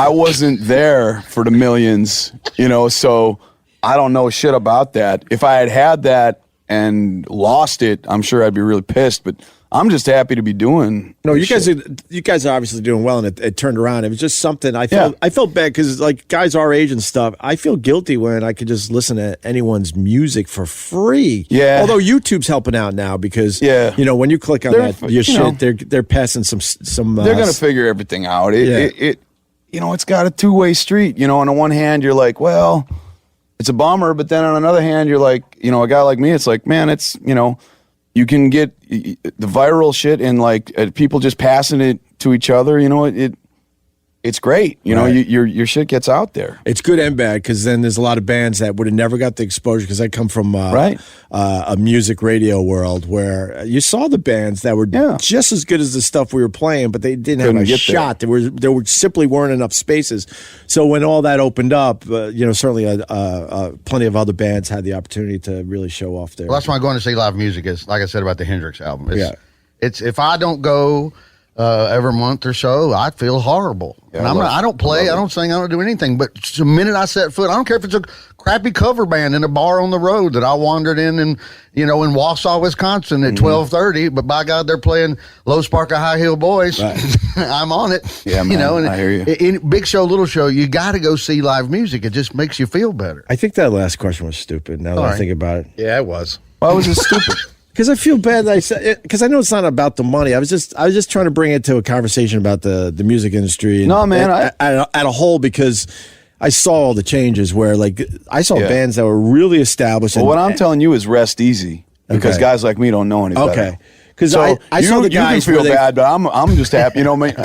wasn't there for the millions, so I don't know shit about that. If I had that and lost it, I'm sure I'd be really pissed. But I'm just happy to be doing. No, you guys are obviously doing well, and it turned around. It was just something I felt bad because like guys our age and stuff. I feel guilty when I could just listen to anyone's music for free. Yeah. Although YouTube's helping out now because when you click on your shit, they're passing some. They're gonna figure everything out. It's got a two-way street. On the one hand, you're like, well, it's a bummer, but then on another hand, you're like, a guy like me, it's like, man, it's you can get the viral shit and like people just passing it to each other. It's great. Your shit gets out there. It's good and bad because then there's a lot of bands that would have never got the exposure because I come from a music radio world where you saw the bands that were just as good as the stuff we were playing, but they didn't have a shot. There were simply weren't enough spaces. So when all that opened up, certainly plenty of other bands had the opportunity to really show off there. Well, that's why going to see live music is, like I said about the Hendrix album. It's if I don't go every month or so, I feel horrible. And I don't play, I don't sing, I don't do anything. But the minute I set foot, I don't care if it's a crappy cover band in a bar on the road that I wandered in in Wausau, Wisconsin at 12:30. But by God, they're playing Low Spark of High Heel Boys. Right. I'm on it. Yeah, man, I hear you. In big show, little show, you got to go see live music. It just makes you feel better. I think that last question was stupid. Now that I think about it, yeah, it was. Why was it stupid? Because I feel bad that I said it, because I know it's not about the money. I was just trying to bring it to a conversation about the music industry. No, man, at a whole, because I saw all the changes where like I saw bands that were really established. Well, what I'm telling you is rest easy because guys like me don't know any better. Okay. Because I saw the guys you can feel bad, but I'm just happy. I don't know anything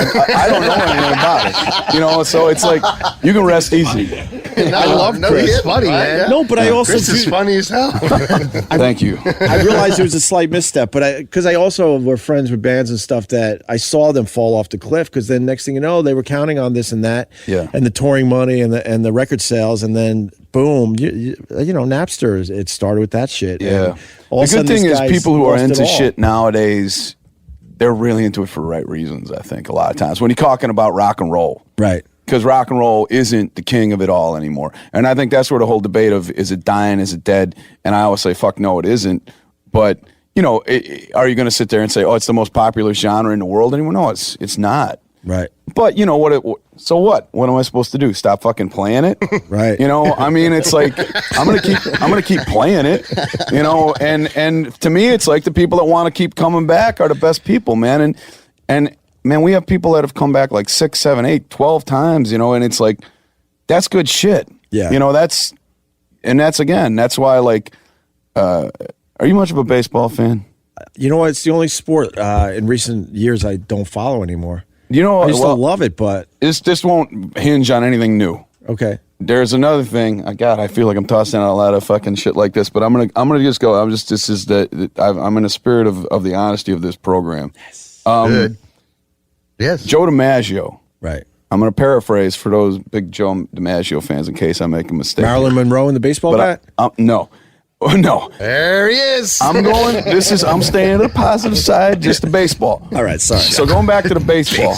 about it. So it's like you can rest easy. I love Chris. He's funny, man. No, but I also Chris is funny as hell. Thank you. I realized it was a slight misstep, but because I also were friends with bands and stuff that I saw them fall off the cliff. Because then next thing you know, they were counting on this and that, and the touring money and the record sales, and then boom, Napster. It started with that shit. Yeah. The good thing is people who are into shit nowadays, they're really into it for the right reasons, I think, a lot of times. When you're talking about rock and roll. Right. Because rock and roll isn't the king of it all anymore. And I think that's where the whole debate of, is it dying, is it dead? And I always say, fuck no, it isn't. But, are you going to sit there and say, oh, it's the most popular genre in the world anymore? No, it's not. Right. But so what? What am I supposed to do? Stop fucking playing it? Right. It's like I'm gonna keep playing it. And to me, it's like the people that want to keep coming back are the best people, man. And man, we have people that have come back like 6, 7, 8, 12 times. And it's like that's good shit. Yeah. That's why like. Are you much of a baseball fan? You know what? It's the only sport in recent years I don't follow anymore. I used to love it, but this won't hinge on anything new. Okay. There's another thing. God, I feel like I'm tossing out a lot of fucking shit like this, but I'm gonna just go. I'm in the spirit of the honesty of this program. Yes. Good. Yes. Joe DiMaggio. Right. I'm gonna paraphrase for those big Joe DiMaggio fans in case I make a mistake. Marilyn Monroe in the baseball bat? No. Oh, no. There he is. I'm staying to the positive side, just the baseball. All right, sorry. So going back to the baseball.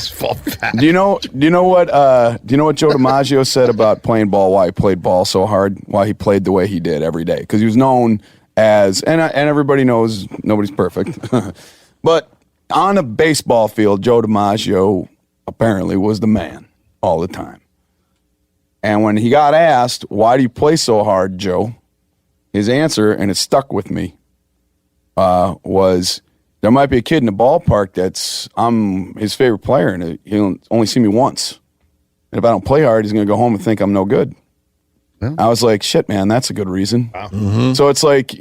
Do you know what Joe DiMaggio said about playing ball, why he played ball so hard, why he played the way he did every day? Because he was known as, and everybody knows nobody's perfect, but on a baseball field, Joe DiMaggio apparently was the man all the time. And when he got asked, why do you play so hard, Joe? His answer, and it stuck with me, was there might be a kid in the ballpark I'm his favorite player, and he'll only see me once. And if I don't play hard, he's going to go home and think I'm no good. Yeah. I was like, shit, man, that's a good reason. Wow. Mm-hmm. So it's like,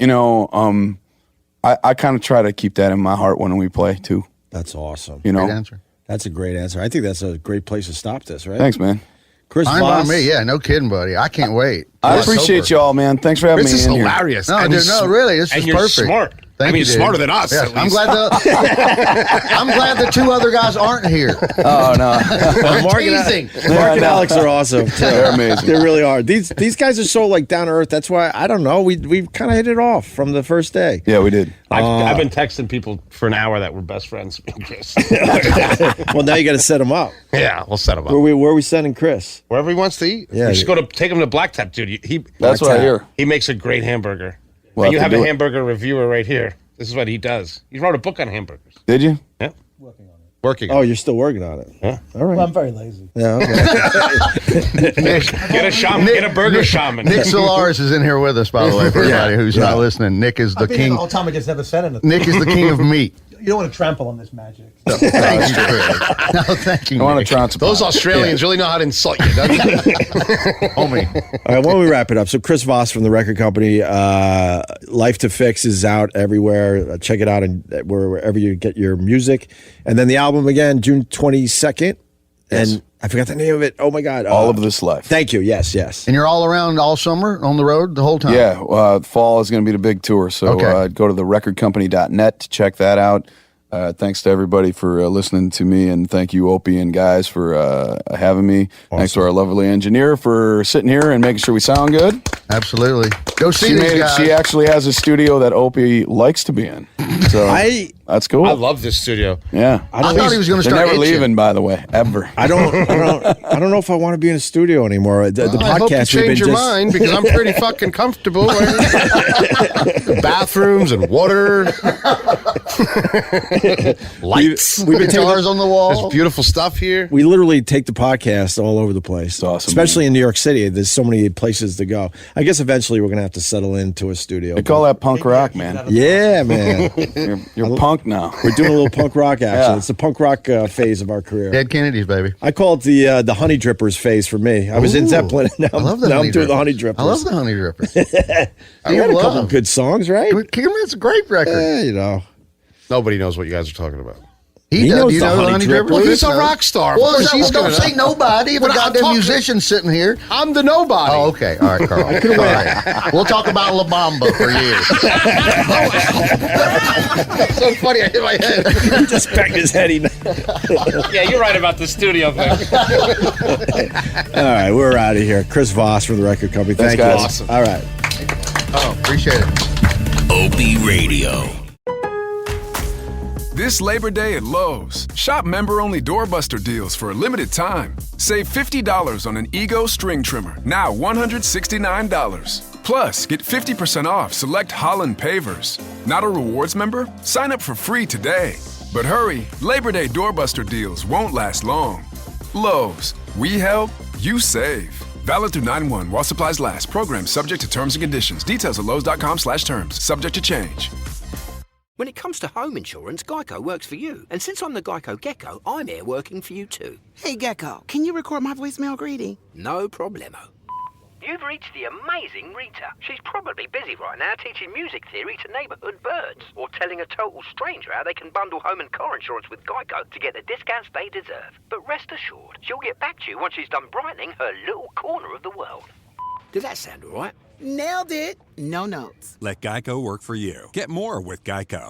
I kind of try to keep that in my heart when we play, too. That's awesome. Great answer. That's a great answer. I think that's a great place to stop this, right? Thanks, man. Chris Fine Voss. by me, yeah, no kidding, buddy. I can't wait. I appreciate y'all, man. Thanks for having me in here. This is hilarious. No, really, this is perfect. Smart. Thank you, dude. smarter than us. Yes, at I'm least. glad the 2 other guys aren't here. Oh no, Mark teasing. Mark and Alex are awesome. Too. They're amazing. They really are. These guys are so like down to earth. That's why I don't know. We kind of hit it off from the first day. Yeah, we did. I've been texting people for an hour that were best friends. Chris. Well, now you got to set them up. Yeah, we'll set him up. Where are we sending Chris? Wherever he wants to eat. Yeah, You just go to take him to Blacktop, dude. That's what I hear. He makes a great hamburger. We'll And you have have to a do it. hamburger reviewer right here. This is what he does. He wrote a book on hamburgers. Did you? Yeah. Working on Oh, it. you're still working on it. Yeah. All right. Well, I'm very lazy. Yeah. Okay. Get a shaman. Get a burger shaman. Nick Solaris is in here with us, by the way, for everybody who's Yeah. not listening. Nick is the I've been here king. the whole time. I just never said anything. Nick is the king of meat. You don't want to trample on this magic. Thank you, Chris. No, thank you, I want Nick. to trounce. Those Australians really know how to insult you, don't they? Homie. All right, why don't we wrap it up? So Chris Voss from the record company, Life to Fix is out everywhere. Check it out and wherever you get your music. And then the album again, June 22nd. And I forgot the name of it. Oh my God. All of This Life. Thank you. Yes. And you're all around all summer on the road the whole time? Yeah, fall is going to be the big tour. So Okay. go to therecordcompany.net to check that out. Thanks to everybody for listening to me, and thank you, Opie and guys, for having me. Awesome. Thanks to our lovely engineer for sitting here and making sure we sound good. Absolutely. Go see She these made it. guys. She actually has a studio that Opie likes to be in. So that's cool. I love this studio. Yeah, I thought he was going to They're start never itching. leaving, by the way, ever. I don't know if I want to be in a studio anymore. The I hope you podcast we've been change your just mind because I'm pretty fucking comfortable. Bathrooms and water, lights. We've been Guitars on the wall. There's beautiful stuff here. We literally take the podcast all over the place. It's awesome, especially in New York City. There's so many places to go. I guess eventually we're going to have to settle into a studio. They call that punk rock, man. Yeah, man. You're punk now. We're doing a little punk rock action. Yeah. It's the punk rock phase of our career. Dead Kennedys, baby. I call it the Honey Drippers phase for me. I was in Ooh. Zeppelin. Now, I love the now honey I'm doing the drippers. Honey Drippers. I love the Honey Drippers. They had a couple love. good songs, right? It's a great record. You know. Nobody knows what you guys are talking about. He does. knows You the know Honey Honey Drippers. Drippers? He's a No. rock star. Of Well, course he's don't gonna say know. nobody. If a But I'm goddamn talking- musician sitting here. I'm the nobody. Oh, okay. All right, Carl. All right. We'll talk about La Bamba for years. That's so funny. I hit my head. He just banged his head. Yeah, you're right about the studio thing. All right, we're out of here. Chris Voss from the record company. Thank Thanks, you. guys. Awesome. All right. Oh, appreciate it. Opie Radio. This Labor Day at Lowe's, shop member-only doorbuster deals for a limited time. Save $50 on an Ego string trimmer, now $169. Plus, get 50% off select Holland pavers. Not a rewards member? Sign up for free today. But hurry, Labor Day doorbuster deals won't last long. Lowe's, we help, you save. Valid through 9/1 while supplies last. Program subject to terms and conditions. Details at lowes.com/terms. Subject to change. When it comes to home insurance, Geico works for you. And since I'm the Geico Gecko, I'm here working for you too. Hey, Gecko, can you record my voicemail greeting? No problemo. You've reached the amazing Rita. She's probably busy right now teaching music theory to neighborhood birds or telling a total stranger how they can bundle home and car insurance with Geico to get the discounts they deserve. But rest assured, she'll get back to you once she's done brightening her little corner of the world. Did that sound all right? Nailed it. No notes. Let Geico work for you. Get more with Geico.